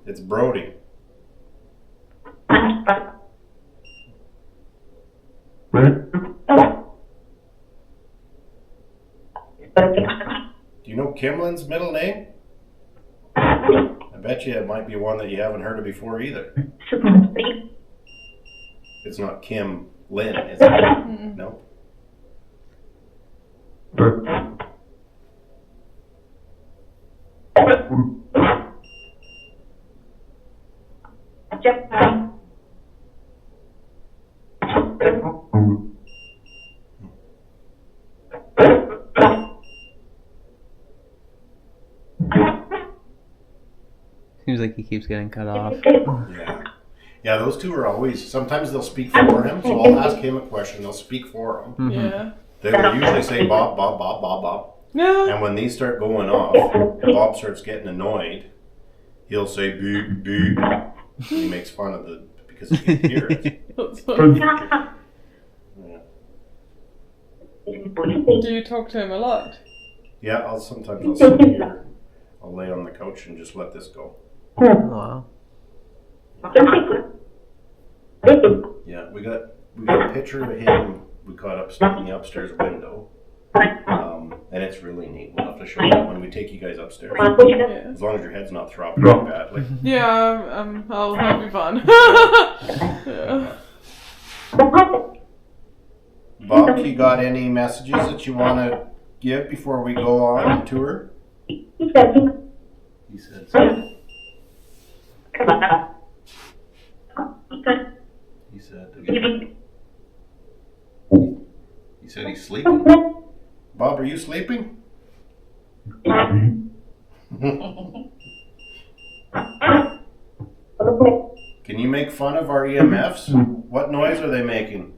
It's Brody. Do you know Kimlin's middle name? I bet you it might be one that you haven't heard of before either. It's not Kim Lynn, is it? Mm-mm. No? Seems like he keeps getting cut off. Yeah. Yeah, those two are always, sometimes they'll speak for him, so I'll ask him a question, they'll speak for him. Mhm. Yeah. They will usually say Bob, Bob, Bob, Bob, Bob. Yeah. And when these start going off, Bob starts getting annoyed. He'll say beep, beep. He makes fun of the, because he can hear it. That's funny. Yeah. Do you talk to him a lot? Yeah, sometimes I'll sit here, I'll lay on the couch and just let this go. Oh, wow. Yeah, we got a picture of him we caught up in the upstairs window. And it's really neat. We'll have to show you when we take you guys upstairs. Yeah. As long as your head's not throbbing that badly. Yeah, I'll be fun. Yeah. Bob, you got any messages that you want to give before we go on the tour? He said so. He said he's sleeping. Bob, are you sleeping? Can you make fun of our EMFs? What noise are they making?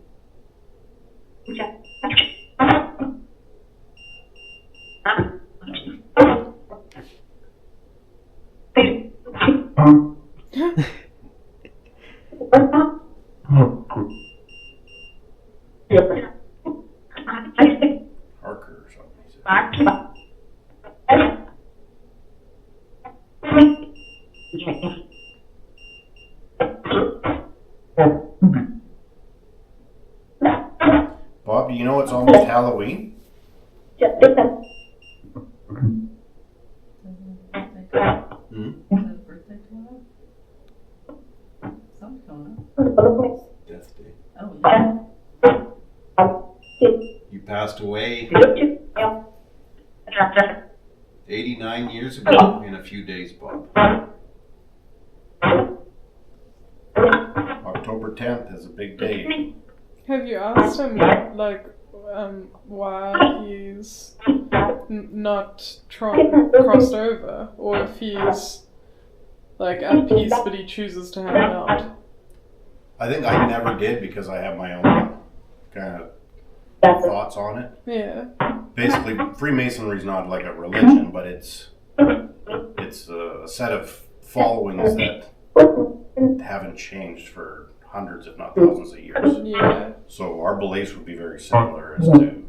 do you know it's almost Halloween? Hmm? Birthday tomorrow? Something's going on. Death Day. Oh, yeah. You passed away 89 years ago in a few days, Bob. October 10th is a big day. Have you asked him, like, why he's not crossed over? Or if he's, like, at peace but he chooses to hang out? I think I never did because I have my own kind of thoughts on it. Yeah. Basically, Freemasonry is not like a religion, but it's a set of followings that haven't changed for hundreds, if not thousands of years. Yeah. So our beliefs would be very similar as to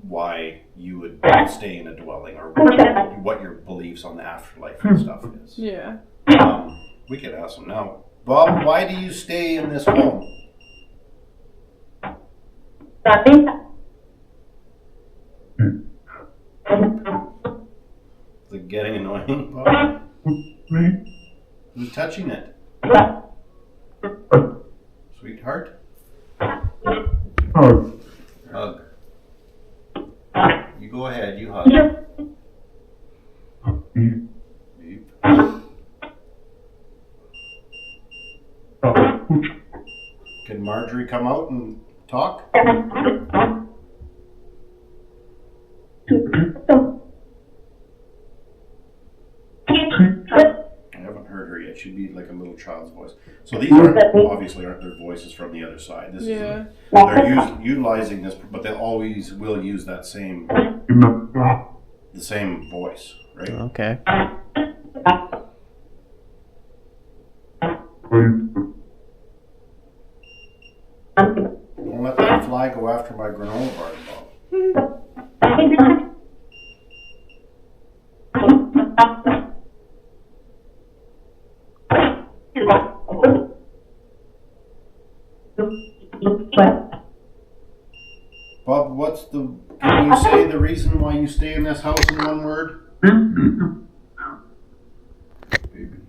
why you would stay in a dwelling or what your beliefs on the afterlife and stuff is. Yeah. We could ask them now. Bob, why do you stay in this home? Is it getting annoying, Bob? Who's touching it? Sweetheart? Hug. You go ahead, you hug. Beep. Can Marjorie come out and talk? I haven't heard her yet. She'd be like a little child's voice. So these obviously aren't their voices from the other side. This Yeah. they're utilizing this, but they always will use that same voice, right? Okay. Don't let that fly go after my granola bar, Bob. Bob, can you say the reason why you stay in this house in one word? Baby.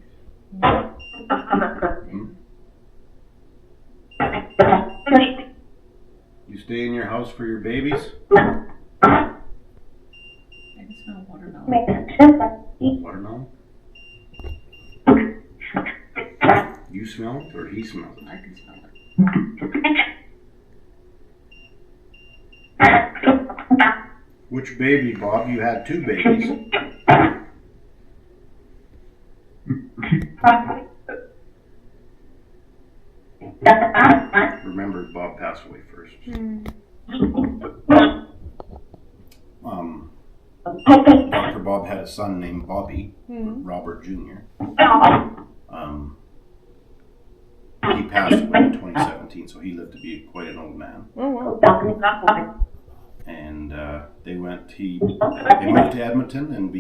You stay in your house for your babies? I can smell watermelon. Watermelon? You smell it or he smells it? I can smell it. Which baby, Bob? You had two babies. Remember, Bob passed away first. Dr. Bob had a son named Bobby, Robert Jr. He passed away in 2017, so he lived to be quite an old man. Oh, wow. And they went to Edmonton and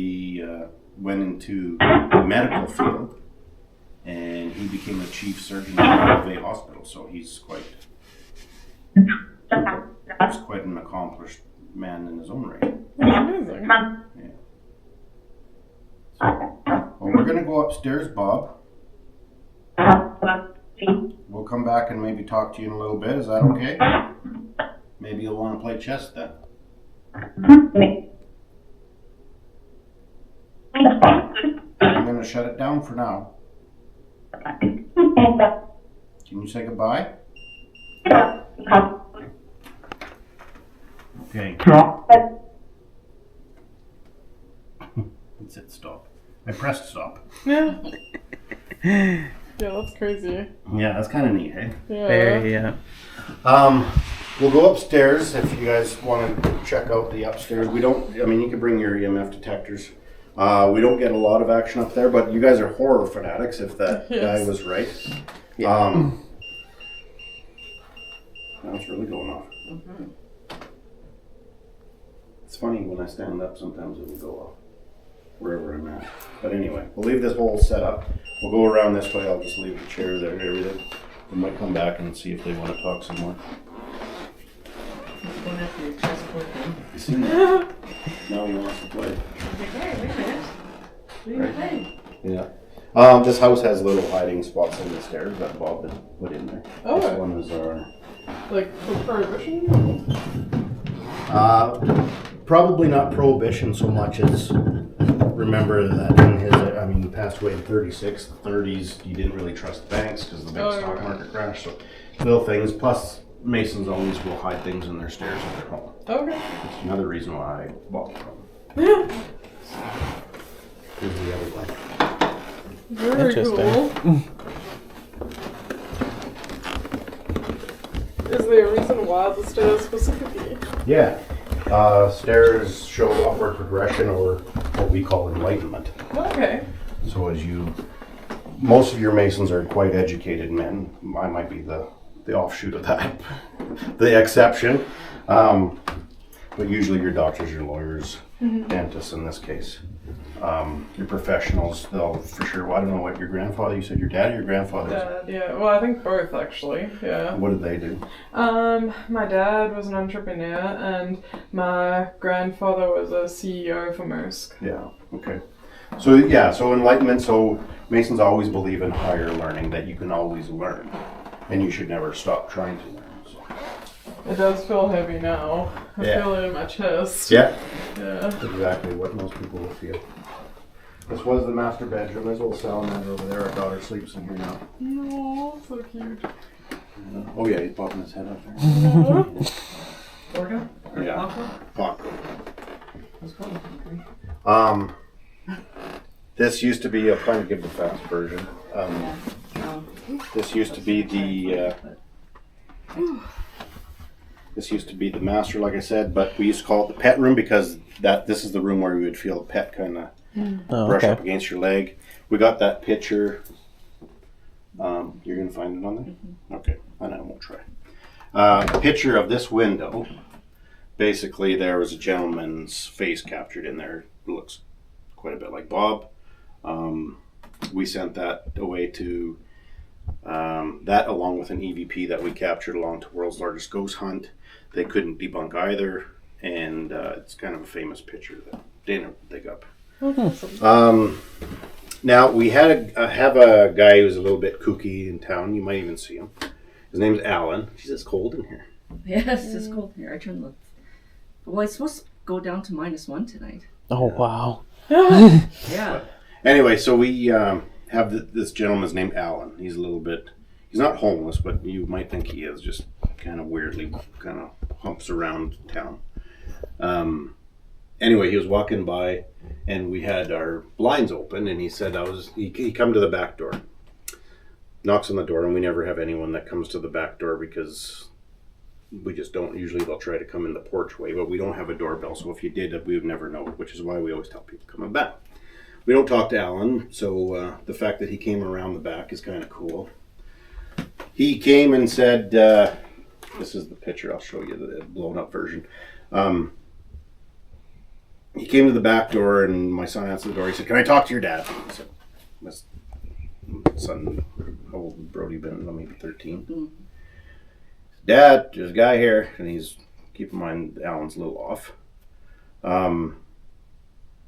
went into the medical field, and he became a chief surgeon at the hospital. So he's quite an accomplished man in his own right. That's amazing. Yeah. So, well, we're gonna go upstairs, Bob. We'll come back and maybe talk to you in a little bit. Is that okay? Maybe you'll want to play chess then. I'm going to shut it down for now. Can you say goodbye? Okay. It said stop. I pressed stop. Yeah. Yeah, that's crazy. Yeah, that's kind of neat, hey? Yeah. Very, yeah. We'll go upstairs if you guys want to check out the upstairs. You can bring your EMF detectors. We don't get a lot of action up there, but you guys are horror fanatics, if that guy was right. Yeah. Now it's really going off. It's funny when I stand up, sometimes it will go off wherever I'm at. But anyway, we'll leave this whole setup. We'll go around this way. I'll just leave the chair there and everything. We might come back and see if they want to talk some more. Going after your chessboard thing. You seen that? Now he wants to play. Like, hey, wait a minute. What are you playing? Yeah. This house has little hiding spots in the stairs that Bob had put in there. Oh. This one is our... Like, for prohibition? Probably not prohibition so much as remember that in his, he passed away in 36, the 30s, he didn't really trust banks because the big stock market crash. So little things, plus Masons always will hide things in their stairs at their home. Okay. Another reason why I bought the home. Yeah. Here's the other one. Very cool. Is there a reason why the stairs specifically? Yeah. Stairs show upward progression, or what we call enlightenment. Okay. So most of your Masons are quite educated men. I might be the offshoot of that, the exception. But usually your doctors, your lawyers, dentists in this case, your professionals, they'll for sure. Well, I don't know what your grandfather. You said your dad or your grandfather? Dad, yeah. Well, I think both actually. Yeah. What did they do? My dad was an entrepreneur, and my grandfather was a CEO for Maersk. Yeah. Okay. So enlightenment. So Masons always believe in higher learning, that you can always learn, and you should never stop trying to learn. So. It does feel heavy now. I Yeah. feel it in my chest. Yeah. Yeah. That's exactly what most people will feel. This was the master bedroom. There's a little salamander over there. Our daughter sleeps in here now. No, so cute. Oh yeah, he's popping his head up there. Orga? Or Yeah. Paco? Paco. Let's call him Paco. This used to be, I'll try and give the fast version. Yeah. This used to be the master, like I said, but we used to call it the pet room because this is the room where you would feel a pet kind of brush up against your leg. We got that picture. You're going to find it on there? Mm-hmm. Okay, I won't try. A picture of this window. Basically, there was a gentleman's face captured in there. It looks quite a bit like Bob. We sent that away to that, along with an EVP that we captured along to World's Largest Ghost Hunt. They couldn't debunk either, and it's kind of a famous picture that they didn't dig up. Now we have a guy who's a little bit kooky in town. You might even see him. His name's Alan. Jeez, it's cold in here. Yes, it's cold here. I turned the... Well, it's supposed to go down to -1 tonight. Oh, wow. Yeah. Anyway, so we have this gentleman's named Alan. He's a little bit... He's not homeless, but you might think he is. Just kind of weirdly kind of humps around town. Anyway, he was walking by, and we had our blinds open, and he said he come to the back door. Knocks on the door, and we never have anyone that comes to the back door because we just don't. Usually they'll try to come in the porch way, but we don't have a doorbell, so if you did, we would never know, which is why we always tell people coming back. We don't talk to Alan, so the fact that he came around the back is kind of cool. He came and said, this is the picture, I'll show you the blown up version. He came to the back door, and my son answered the door. He said, "Can I talk to your dad?" I said, "My son, how old would Brody been? Maybe 13. Mm-hmm. Dad, there's a guy here, and keep in mind, Alan's a little off.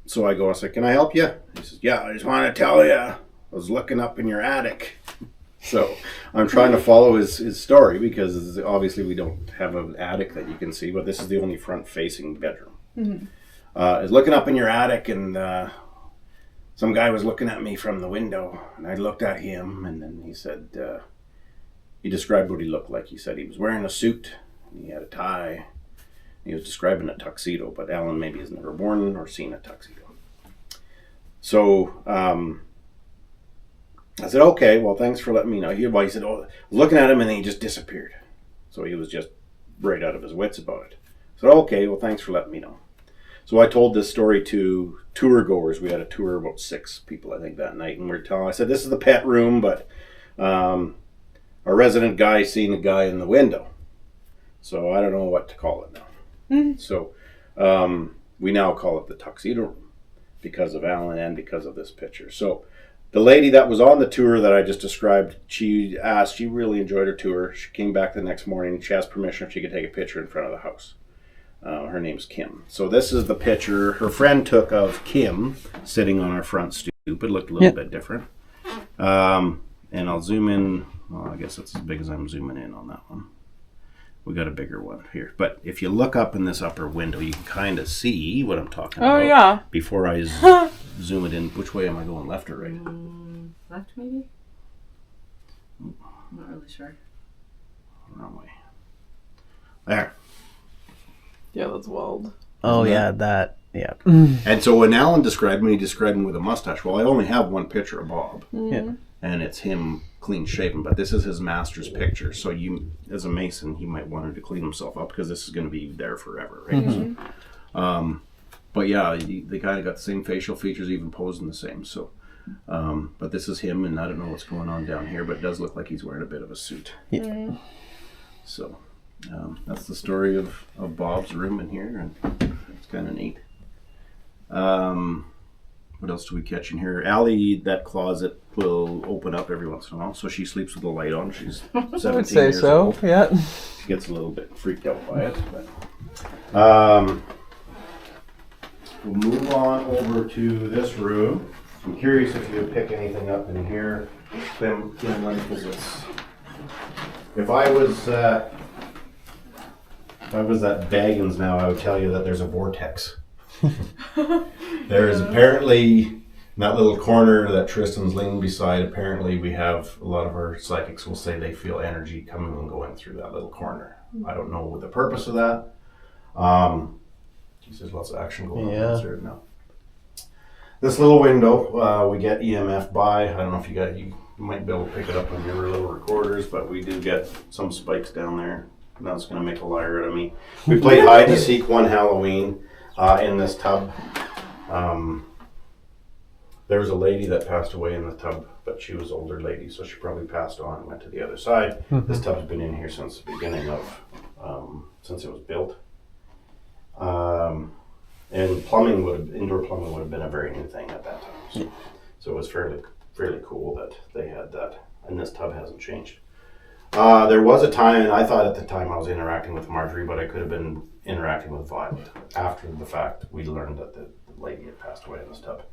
So I said, "Can I help you?" He says, "Yeah, I just want to tell you, I was looking up in your attic." So I'm trying to follow his story because obviously we don't have an attic that you can see, but this is the only front-facing bedroom. Mm-hmm. I was looking up in your attic, and some guy was looking at me from the window, and I looked at him, and then he said, he described what he looked like. He said he was wearing a suit, and he had a tie. He was describing a tuxedo, but Alan maybe has never worn or seen a tuxedo. So I said, "Okay, well, thanks for letting me know." He said, "Oh," I was looking at him, and then he just disappeared. So he was just right out of his wits about it. I said, "Okay, well, thanks for letting me know." So I told this story to tour goers. We had a tour of about 6 people, I think, that night. And I said, "This is the pet room, but our resident guy seen a guy in the window. So I don't know what to call it now." Mm-hmm. So we now call it the tuxedo room because of Alan and because of this picture. So the lady that was on the tour that I just described, she really enjoyed her tour. She came back the next morning. She asked permission if she could take a picture in front of the house. Her name's Kim. So this is the picture her friend took of Kim sitting on our front stoop. It looked a little bit different. And I'll zoom in. Well, I guess it's as big as I'm zooming in on that one. We got a bigger one here. But if you look up in this upper window, you can kind of see what I'm talking about. Oh, yeah. Before I zoom it in. Which way am I going, left or right? Left, maybe? I'm not really sure. Wrong way. There. Yeah, that's wild. Oh, yeah, that. Yeah. And so when Alan described me, he described me with a mustache. Well, I only have one picture of Bob. Yeah. And it's him clean shaven, but this is his master's picture. So you, as a mason, he might want to clean himself up because this is going to be there forever, right? Mm-hmm. So, but yeah, they kind of got the same facial features, even posing the same. So, but this is him, and I don't know what's going on down here, but it does look like he's wearing a bit of a suit. Yeah. So that's the story of Bob's room in here, and it's kind of neat. What else do we catch in here? Allie, that closet will open up every once in a while, so she sleeps with the light on. She's 17 I would say years so. old. Yeah. She gets a little bit freaked out by it. But we'll move on over to this room. I'm curious if you pick anything up in here, Kim, because if I was at Baggins now, I would tell you that there's a vortex. There is apparently in that little corner that Tristan's leaning beside, apparently we have a lot of our psychics will say they feel energy coming and going through that little corner. I don't know the purpose of that. There's lots of action going on there now. This little window, we get EMF by. I don't know if you might be able to pick it up on your little recorders, but we do get some spikes down there. That's going to make a liar out of me. We played hide and seek one Halloween in this tub. There was a lady that passed away in the tub, but she was an older lady, so she probably passed on and went to the other side. This tub's been in here since the beginning of, since it was built. And indoor plumbing would have been a very new thing at that time. So it was fairly cool that they had that, and this tub hasn't changed. There was a time, and I thought at the time I was interacting with Marjorie, but I could have been interacting with Violet. After the fact, we learned that the lady had passed away in this tub.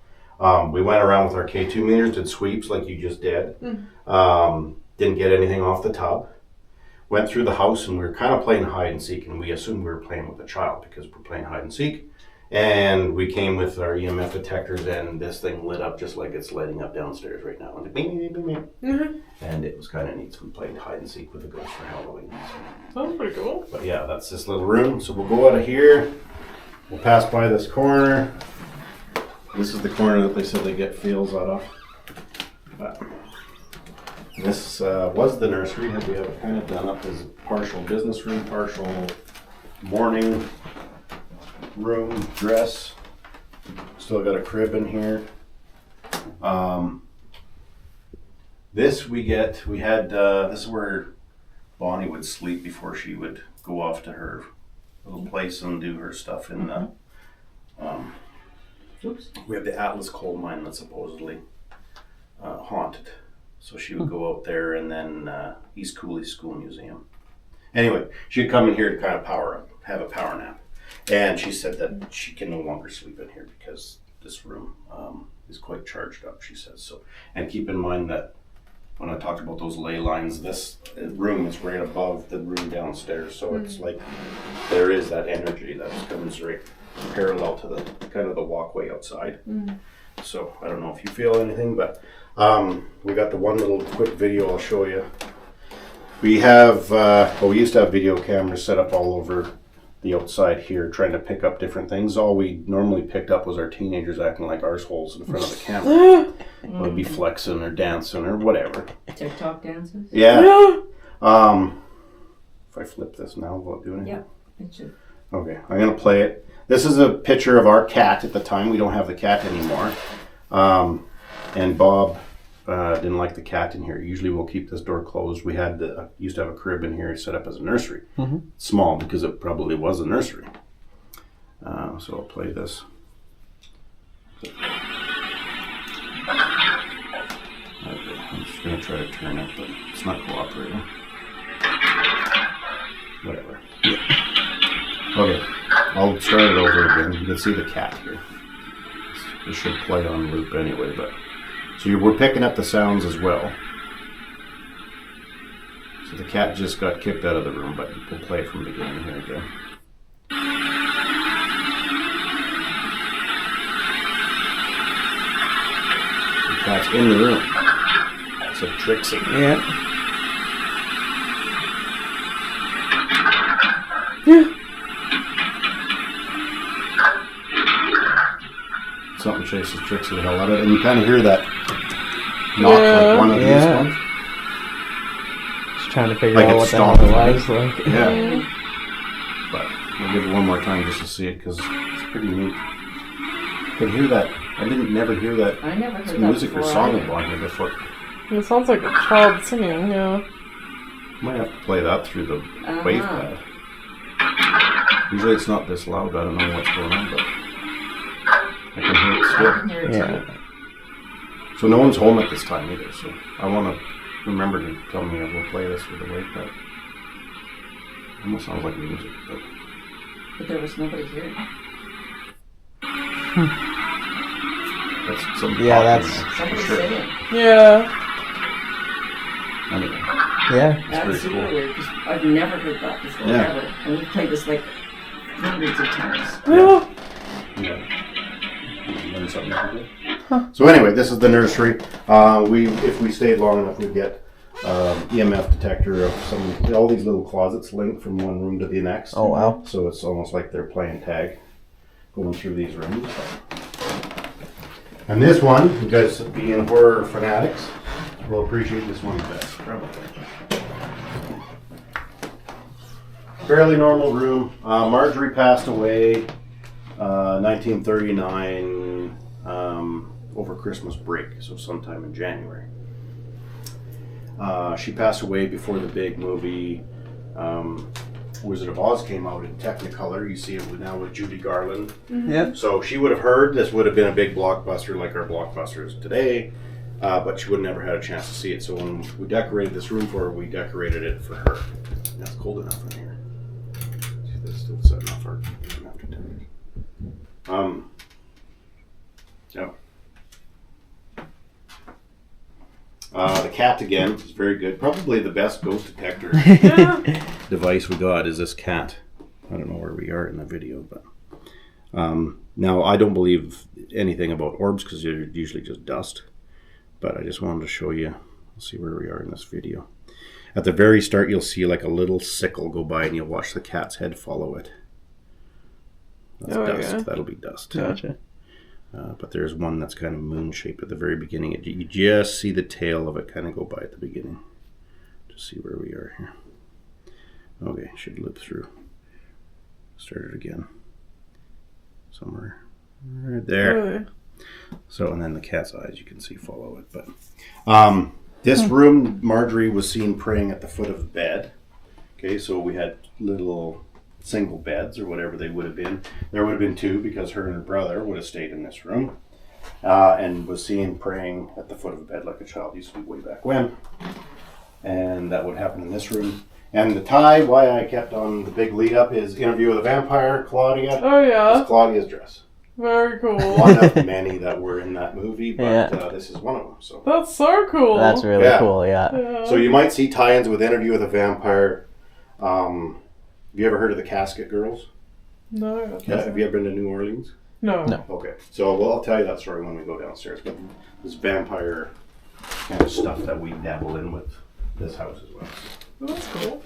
We went around with our K2 meters, did sweeps like you just did. Didn't get anything off the tub. Went through the house, and we were kind of playing hide and seek, and we assumed we were playing with a child because we're playing hide and seek. And we came with our EMF detectors, and this thing lit up just like it's lighting up downstairs right now. And bing, bing, bing, bing. And it was kind of neat. So we played hide and seek with the ghost for Halloween. Sounds pretty cool. But yeah, that's this little room. So we'll go out of here. We'll pass by this corner. This is the corner that they said they get feels out of. But this was the nursery. We have it kind of done up as partial business room, partial morning room, dress. Still got a crib in here. This is where Bonnie would sleep before she would go off to her little place and do her stuff in the we have the Atlas coal mine that's supposedly haunted. So she would go out there, and then East Cooley School Museum. Anyway, she'd come in here to kind of have a power nap. And she said that she can no longer sleep in here because this room is quite charged up, she says. So, and keep in mind that when I talked about those ley lines, this room is right above the room downstairs. So it's like there is that energy that's coming straight parallel to the kind of the walkway outside. So I don't know if you feel anything, but we got the one little quick video I'll show you. We have, we used to have video cameras set up all over the outside here, trying to pick up different things. All we normally picked up was our teenagers acting like arseholes in front of the camera. Would be flexing or dancing or whatever. TikTok dances? Yeah. If I flip this now, will it do anything? Yeah, it should. Okay, I'm gonna play it. This is a picture of our cat at the time. We don't have the cat anymore. And Bob didn't like the cat in here. Usually we'll keep this door closed. We had used to have a crib in here set up as a nursery. Small because it probably was a nursery. So I'll play this. Okay, I'm just going to try to turn it, but it's not cooperating. Whatever. Okay. we'll start it over again. You can see the cat here. This should play on loop anyway, but so we're picking up the sounds as well. So the cat just got kicked out of the room, but we'll play it from the beginning here again. The cat's in the room. It's a Trixie. Yeah. Something chases Trixie the hell out of it, and you kind of hear that knock like one of these ones. Just trying to figure Like out it's what the hell stomping. it was. Like. Yeah. But we'll give it one more time just to see it because it's pretty neat. You can hear that. I didn't never hear that I never heard that music before. or song either. on here before. It sounds like a child singing, yeah. Might have to play that through the wave pad. Usually it's not this loud. I don't know what's going on, but I can hear it I still. can hear it Yeah. too. So no one's home at this time either. So I want to remember to tell me I will play this with the wave pad. Almost sounds like music, but But there was nobody here. that's something. Yeah, that's- Somebody for sure. singing. Yeah. Anyway, Yeah. That's pretty super cool. weird because I've never heard that before, Yeah. ever. And we've played this like hundreds of times. yeah. Learn something every day. So anyway, this is the nursery. If we stayed long enough, we'd get EMF detector of all these little closets linked from one room to the next. Oh, wow. So it's almost like they're playing tag, going through these rooms. And this one, you guys being horror fanatics, will appreciate this one best, probably. Fairly normal room. Marjorie passed away 1939 over Christmas break, so sometime in January. She passed away before the big movie Wizard of Oz came out in Technicolor. You see it now with Judy Garland. Yeah. So she would have heard this would have been a big blockbuster like our blockbusters today, but she would have never had a chance to see it. So when we decorated this room for her, we decorated it for her. And that's cold enough in here. See, that's still setting off our after temperature. Yeah. The cat again is very good. Probably the best ghost detector device we got is this cat. I don't know where we are in the video, but now I don't believe anything about orbs because they're usually just dust. But I just wanted to show you. Let's see where we are in this video. At the very start, you'll see like a little sickle go by, and you'll watch the cat's head follow it. That's dust. Yeah. That'll be dust. Gotcha. But there's one that's kind of moon-shaped at the very beginning. You just see the tail of it kind of go by at the beginning. Just see where we are here. Okay, should loop through. Start it again. Somewhere right there. Really? So, and then the cat's eyes, you can see follow it. But this room, Marjorie was seen praying at the foot of the bed. Okay, so we had little single beds or whatever they would have been. There would have been two because her and her brother would have stayed in this room and was seen praying at the foot of a bed like a child used to do way back when. And that would happen in this room. And the tie, why I kept on the big lead up is Interview with a Vampire, Claudia. Oh, It's yeah. Claudia's dress. Very cool. One of many that were in that movie, but Yeah. this is one of them. So. That's so cool. That's really Yeah. cool. Yeah. Yeah. So you might see tie-ins with Interview with a Vampire. Have you ever heard of the Casket Girls? No. I don't think Yeah. so. Have you ever been to New Orleans? No. No. Okay. So I'll tell you that story when we go downstairs. But this vampire kind of stuff that we dabble in with this house as well. Oh, that's cool.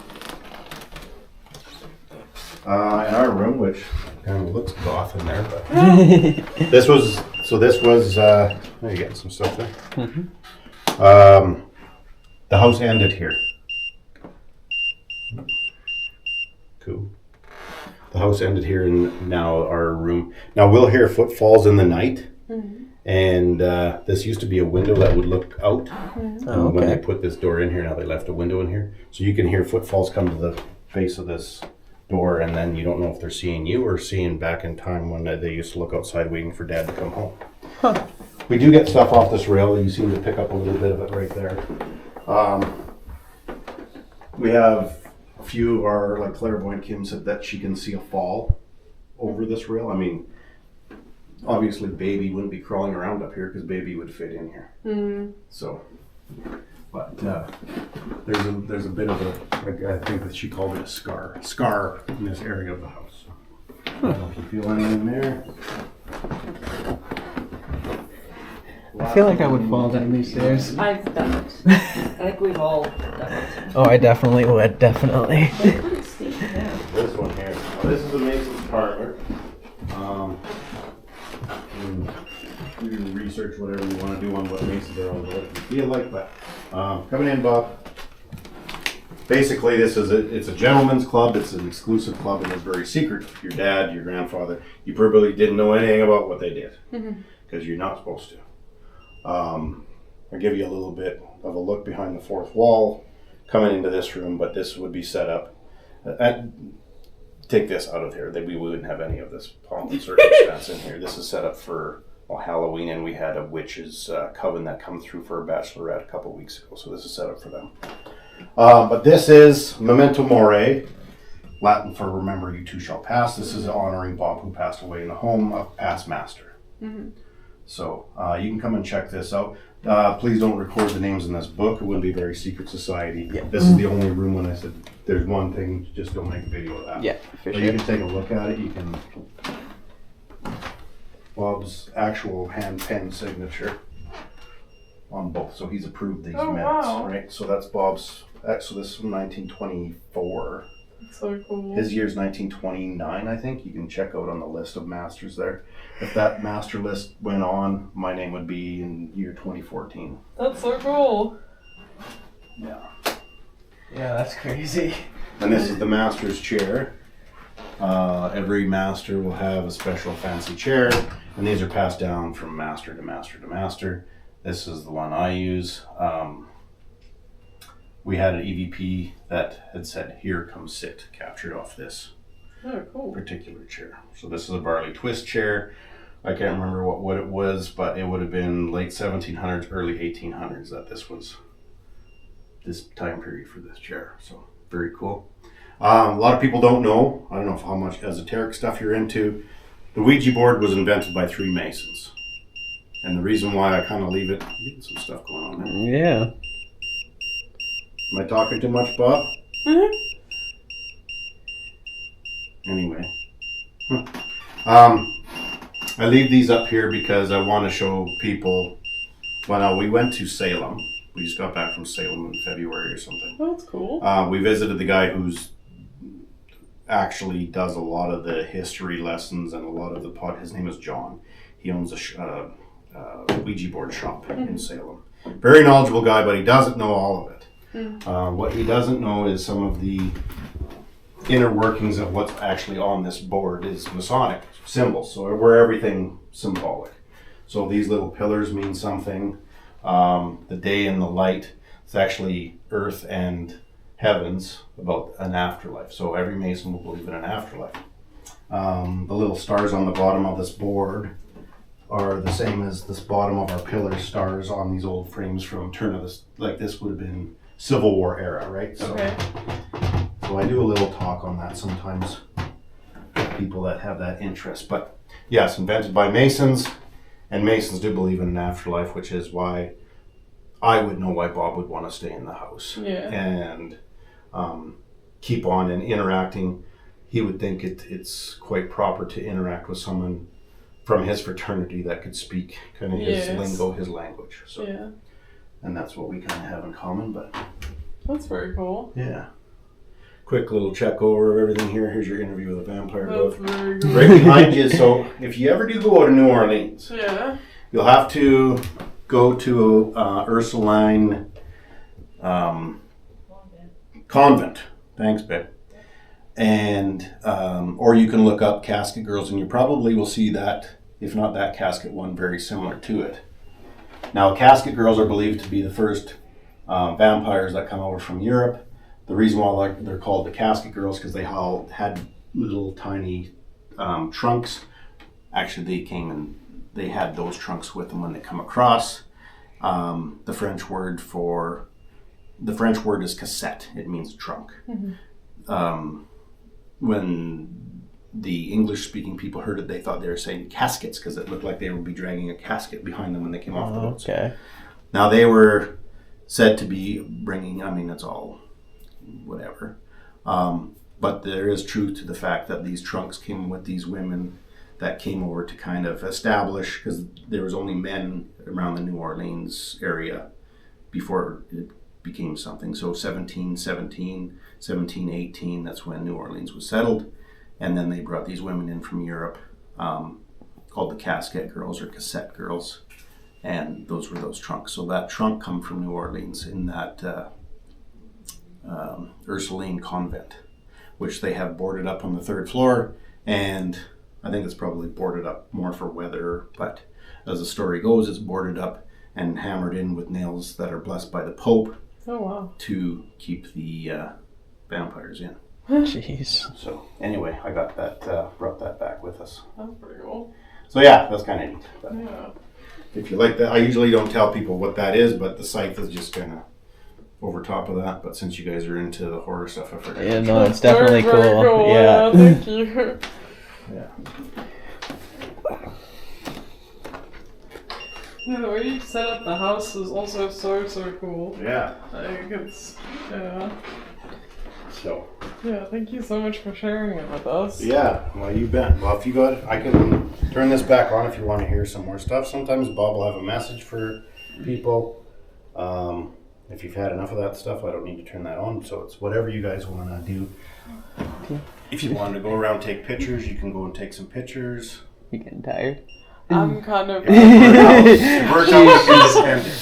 In our room, which kind of looks goth in there, but this was oh, you're getting some stuff there. The house ended here. Cool. The house ended here, and now our room. Now we'll hear footfalls in the night, and this used to be a window that would look out. Oh, When they okay. put this door in here, now they left a window in here, so you can hear footfalls come to the face of this door, and then you don't know if they're seeing you or seeing back in time when they used to look outside waiting for Dad to come home. Huh. We do get stuff off this rail. You seem to pick up a little bit of it right there. We have a few of our, like clairvoyant Kim said that she can see a fall over this rail. I mean, obviously baby wouldn't be crawling around up here because baby would fit in here. So, but there's a bit of a, like, I think that she called it a scar in this area of the house. I don't know if you feel anything there. I feel like I would fall down these stairs. I've done it. I think we've all done it. Oh, I definitely would, definitely. This one here. Now, this is the Mason's parlor. You can research whatever you want to do on what Masons are all about, you feel like, but coming in, Bob. Basically, it's a gentleman's club. It's an exclusive club, and it's very secret. Your dad, your grandfather, you probably didn't know anything about what they did because you're not supposed to. I'll give you a little bit of a look behind the fourth wall coming into this room, but this would be set up. Take this out of here. We wouldn't have any of this pomp and circumstance in here. This is set up for Halloween, and we had a witch's coven that come through for a bachelorette a couple weeks ago, so this is set up for them. But this is Memento Mori, Latin for Remember You Too Shall Pass. This is honoring Bob, who passed away in the home of past master. So you can come and check this out. Please don't record the names in this book. It wouldn't be very secret society. Yeah. This is the only room when I said there's one thing, just don't make a video of that. Yeah, for sure. You can take a look at it. You can Bob's actual hand pen signature on both. So he's approved these minutes, right? So that's Bob's. So this is from 1924. That's so cool. His year's 1929, I think. You can check out on the list of masters there. If that master list went on, my name would be in year 2014. That's so cool. Yeah. Yeah, that's crazy. And this is the master's chair. Every master will have a special fancy chair, and these are passed down from master to master to master. This is the one I use. We had an EVP that had said, "Here, come sit," captured off this particular chair. So this is a Barley twist chair. I can't remember what it was, but it would have been late 1700s, early 1800s that this was this time period for this chair. So very cool. A lot of people don't know. I don't know how much esoteric stuff you're into. The Ouija board was invented by 3 Masons. And the reason why I kind of leave it, I'm getting some stuff going on there. Yeah. Am I talking too much, Bob? Anyway. I leave these up here because I want to show people. Well, we went to Salem. We just got back from Salem in February or something. Oh, that's cool. We visited the guy who's actually does a lot of the history lessons and a lot of the pod. His name is John. He owns a Ouija board shop in Salem. Very knowledgeable guy, but he doesn't know all of it. What he doesn't know is some of the inner workings of what's actually on this board is Masonic symbols. So we're everything symbolic. So these little pillars mean something. The day and the light, it's actually earth and heavens, about an afterlife. So every Mason will believe in an afterlife. The little stars on the bottom of this board are the same as this bottom of our pillar stars on these old frames from turn of this. Like this would have been Civil War era, right? So, so I do a little talk on that sometimes with people that have that interest. But yes, invented by Masons, and Masons do believe in an afterlife, which is why I would know why Bob would want to stay in the house and keep on and interacting. He would think it's quite proper to interact with someone from his fraternity that could speak kind of his lingo, his language. So, and that's what we kind of have in common. But that's very cool. Yeah. Quick little check over of everything here. Here's your interview with a vampire book. Very good. Right behind you. So if you ever do go to New Orleans, you'll have to go to Ursuline convent. Thanks, babe. And or you can look up Casket Girls, and you probably will see that, if not that casket one, very similar to it. Now, Casket Girls are believed to be the first vampires that come over from Europe. The reason why they're called the Casket Girls because they all had little tiny trunks. Actually, they came and they had those trunks with them when they come across. The French word is cassette. It means trunk. When the English-speaking people heard it, they thought they were saying caskets because it looked like they would be dragging a casket behind them when they came off the boats. Okay. Now, they were said to be bringing, I mean, it's all whatever. But there is truth to the fact that these trunks came with these women that came over to kind of establish, because there was only men around the New Orleans area before it became something. So 1717, 1718, that's when New Orleans was settled. And then they brought these women in from Europe called the casket girls or cassette girls. And those were those trunks. So that trunk come from New Orleans in that Ursuline convent, which they have boarded up on the 3rd floor. And I think it's probably boarded up more for weather. But as the story goes, it's boarded up and hammered in with nails that are blessed by the Pope. Oh, wow. To keep the vampires in. Jeez. So anyway, I got that, brought that back with us. That's pretty cool. So yeah, that's kind of neat. But Yeah. if you like that, I usually don't tell people what that is, but the scythe is just kind of over top of that. But since you guys are into the horror stuff, I figured. Yeah, no, it's definitely Very, very cool. cool. Yeah. Thank you. Yeah. Yeah, the way you set up the house is also so cool. Yeah. Like, it's, yeah. So. Yeah, thank you so much for sharing it with us. Yeah, well, you bet. Well, if you got, I can turn this back on if you want to hear some more stuff. Sometimes Bob will have a message for people. If you've had enough of that stuff, I don't need to turn that on. So it's whatever you guys want to do. If you want to go around take pictures, you can go and take some pictures. You getting tired? I'm kind of...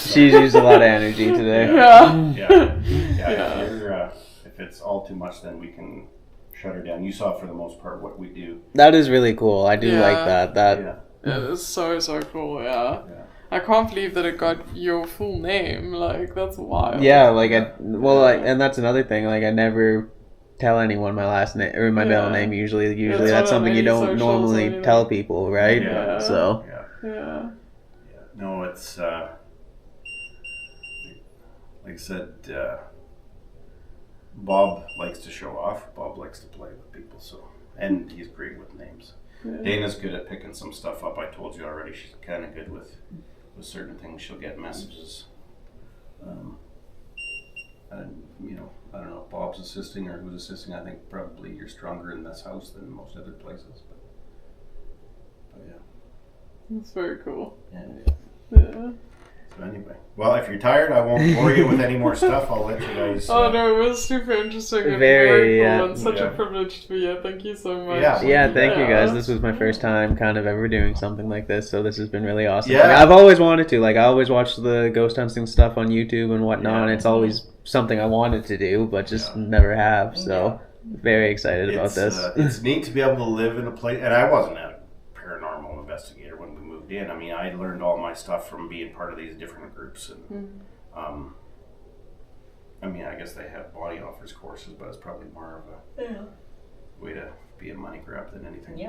She's used a lot of energy today. Yeah. If it's all too much, then we can shut her down. You saw for the most part what we do. That is really cool. I do like that. It is so cool, yeah. I can't believe that it got your full name. Like, that's wild. Yeah, like, and that's another thing. Like, I never tell anyone my last name or my middle name. Usually that's something you don't normally tell people, right? Yeah. So. Yeah. No, it's like I said. Bob likes to show off. Bob likes to play with people. So, and he's great with names. Yeah. Dana's good at picking some stuff up. I told you already. She's kind of good with certain things. She'll get messages. And I don't know if Bob's assisting or who's assisting. I think probably you're stronger in this house than most other places. But yeah. That's very cool. Yeah. So anyway, well, if you're tired, I won't bore you with any more stuff. I'll let you guys. Oh no, it was super interesting and very cool and such a privilege to be here. Thank you so much. Yeah, thank you guys. This was my first time kind of ever doing something like this, so this has been really awesome. Yeah. I've always wanted to. Like, I always watch the ghost hunting stuff on YouTube and whatnot, and it's always something I wanted to do, but just never have. So, very excited about this. It's neat to be able to live in a place, and I wasn't a paranormal investigator when we moved in. I mean, I learned all my stuff from being part of these different groups, and I mean, I guess they have body offers courses, but it's probably more of a way to be a money grab than anything.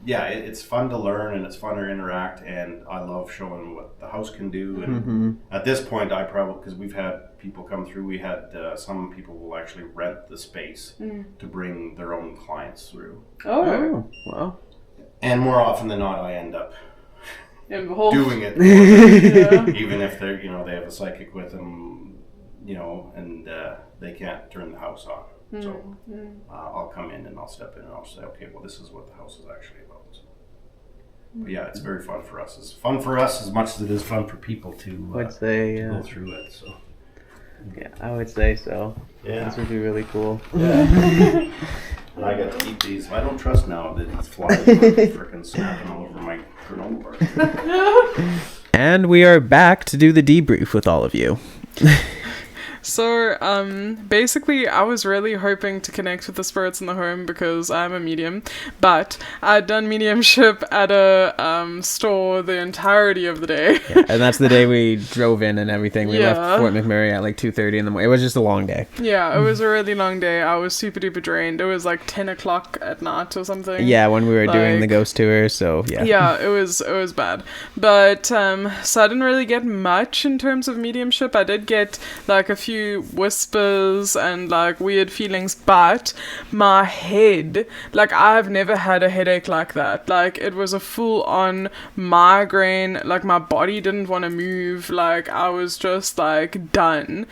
It's fun to learn and it's fun to interact, and I love showing what the house can do. And at this point, I probably, because we've had people come through, we had some people will actually rent the space to bring their own clients through. Oh, wow. And more often than not, I end up doing it. Even if they're, they have a psychic with them, and they can't turn the house on. So I'll come in and I'll step in and I'll say, okay, well, this is what the house is actually about. So, but yeah, it's very fun for us. It's fun for us as much as it is fun for people to go through it. So yeah, I would say so. Yeah, this would be really cool. Yeah. And I got to eat these. I don't trust now that these flies are freaking snapping all over my granola bar. And we are back to do the debrief with all of you. So, basically, I was really hoping to connect with the spirits in the home because I'm a medium, but I'd done mediumship at a store the entirety of the day. And that's the day we drove in and everything. We left Fort McMurray at like 2:30 in the morning. It was just a long day. Yeah, it was a really long day. I was super duper drained. It was like 10 o'clock at night or something. Yeah, when we were doing the ghost tour, so yeah. Yeah, it was bad. But, so I didn't really get much in terms of mediumship. I did get like a few few whispers and like weird feelings, but my head, like I've never had a headache like that. Like it was a full on migraine, like my body didn't want to move, like I was just like done.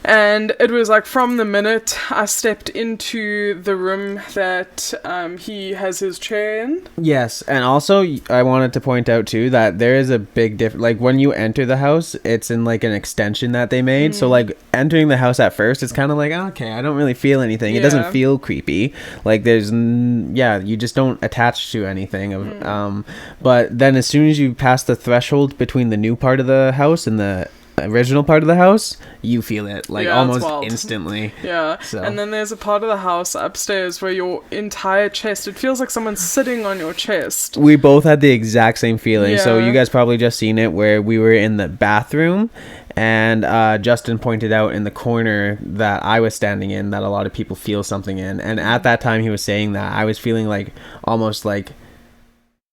And it was like from the minute I stepped into the room that he has his chair in. Yes, and also I wanted to point out too that there is a big difference. Like when you enter the house, it's in like an extension that they made. So like entering the house at first, it's kind of like, okay, I don't really feel anything. It doesn't feel creepy. Like there's you just don't attach to anything of but then as soon as you pass the threshold between the new part of the house and the original part of the house, you feel it like almost instantly. So. And then there's a part of the house upstairs where your entire chest, it feels like someone's sitting on your chest. We both had the exact same feeling. So you guys probably just seen it where we were in the bathroom and Justin pointed out in the corner that I was standing in that a lot of people feel something in, and at that time he was saying that I was feeling like almost like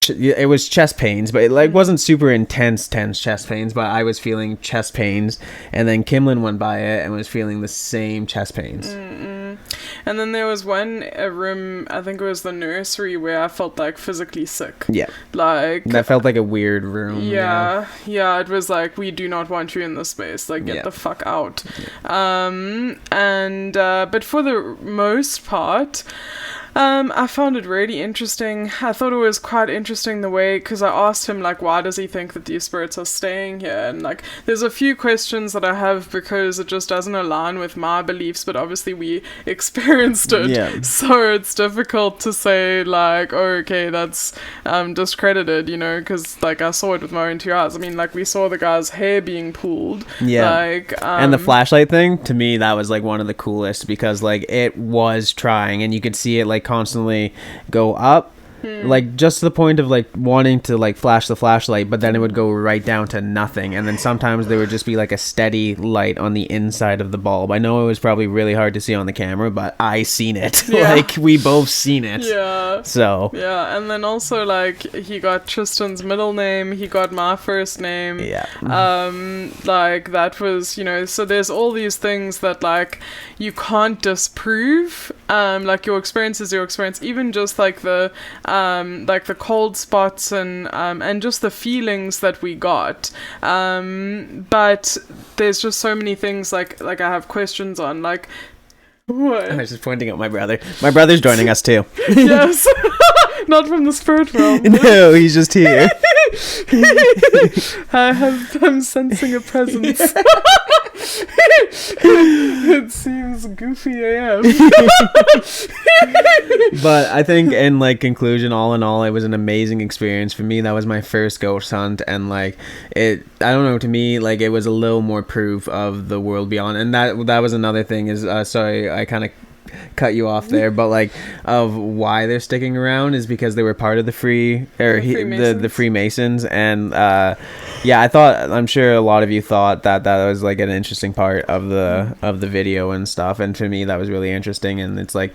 it was chest pains, but it like wasn't super intense chest pains, but I was feeling chest pains. And then Kimlin went by it and was feeling the same chest pains. And then there was one room, I think it was the nursery, where I felt like physically sick. Like that felt like a weird room. Yeah, it was like, we do not want you in this space, like get the fuck out. But for the most part, I found it really interesting. I thought it was quite interesting the way, because I asked him, like, why does he think that these spirits are staying here? And, like, there's a few questions that I have because it just doesn't align with my beliefs, but obviously we experienced it. So it's difficult to say, like, oh, okay, that's discredited, you know, because, like, I saw it with my own 2 eyes. I mean, like, we saw the guy's hair being pulled. Like, and the flashlight thing, to me, that was, like, one of the coolest because, like, it was trying, and you could see it, like, constantly go up like just to the point of like wanting to like flash the flashlight, but then it would go right down to nothing, and then sometimes there would just be like a steady light on the inside of the bulb. I know it was probably really hard to see on the camera, but I seen it. Like we both seen it. So and then also like he got Tristan's middle name, he got my first name. Like that was, you know, so there's all these things that like you can't disprove. Like your experience is your experience, even just like the cold spots and just the feelings that we got. But there's just so many things like I have questions on, like what? I was just pointing out my brother. My brother's joining us too. Yes. Not from the spirit realm. No, he's just here. I'm sensing a presence. It seems goofy AF. But I think in like conclusion, all in all, it was an amazing experience for me. That was my first ghost hunt, and like it, I don't know, to me like it was a little more proof of the world beyond. And that was another thing is sorry, I kind of cut you off there, but like of why they're sticking around is because they were part of the Freemasons, and I'm sure a lot of you thought that was like an interesting part of the video and stuff, and to me that was really interesting. And it's like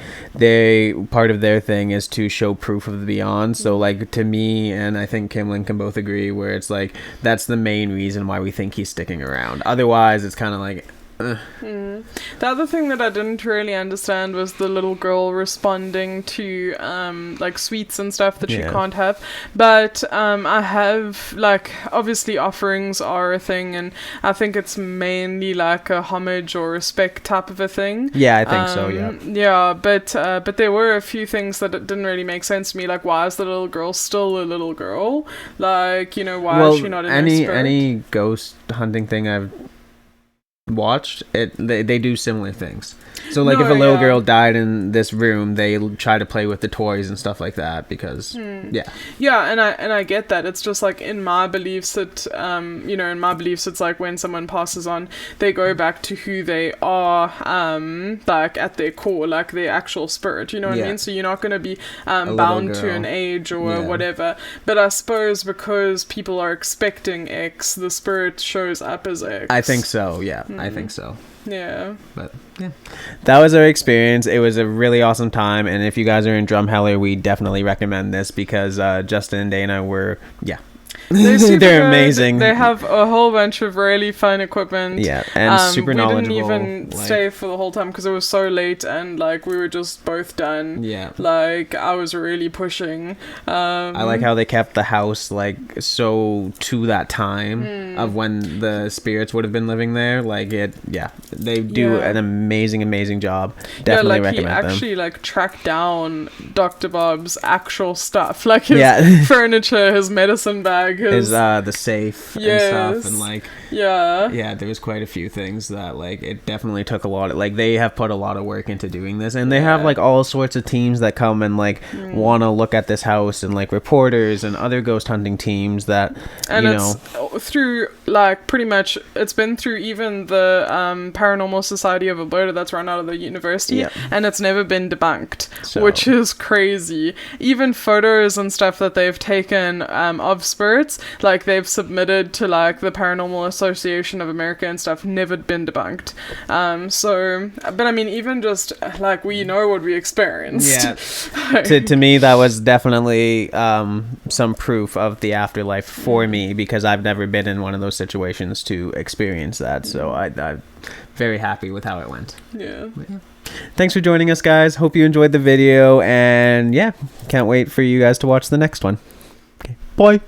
part of their thing is to show proof of the beyond, so like to me, and I think Kimlin can both agree, where it's like that's the main reason why we think he's sticking around. Otherwise it's kind of like The other thing that I didn't really understand was the little girl responding to like sweets and stuff that she can't have. But I have, like, obviously offerings are a thing, and I think it's mainly like a homage or respect type of a thing. Yeah, I think so, yeah. But there were a few things that it didn't really make sense to me, like why is the little girl still a little girl? Like, you know, why is she not in any ghost hunting thing I've watched, they do similar things. So like if a little girl died in this room, they try to play with the toys and stuff like that because and I get that. It's just like in my beliefs it's like when someone passes on, they go back to who they are, like at their core, like their actual spirit, you know what I mean? So you're not going to be bound to an age or whatever. But I suppose because people are expecting X, the spirit shows up as X. I think so, I think so. Yeah. But yeah, that was our experience. It was a really awesome time, and if you guys are in Drumheller, we definitely recommend this because Justin and Dana were They're amazing. They have a whole bunch of really fun equipment. Yeah, and super knowledgeable. We didn't even stay for the whole time because it was so late, and like we were just both done. Yeah. Like I was really pushing. I like how they kept the house like so to that time of when the spirits would have been living there. Like they do an amazing job. Definitely recommend them. He actually like tracked down Dr. Bob's actual stuff, like his furniture, his medicine bag, his the safe and stuff, and like there was quite a few things that like it definitely took a lot of, like they have put a lot of work into doing this, and they have like all sorts of teams that come and like want to look at this house, and like reporters and other ghost hunting teams that through like pretty much it's been through even the Paranormal Society of Alberta that's run out of the university, and it's never been debunked, which is crazy. Even photos and stuff that they've taken of spirits, like they've submitted to like the Paranormal Association of America and stuff, never been debunked. But I mean, even just like we know what we experienced. To me that was definitely some proof of the afterlife for me, because I've never been in one of those situations to experience that, so I'm very happy with how it went. Thanks for joining us, guys. Hope you enjoyed the video, and can't wait for you guys to watch the next one. Okay, bye.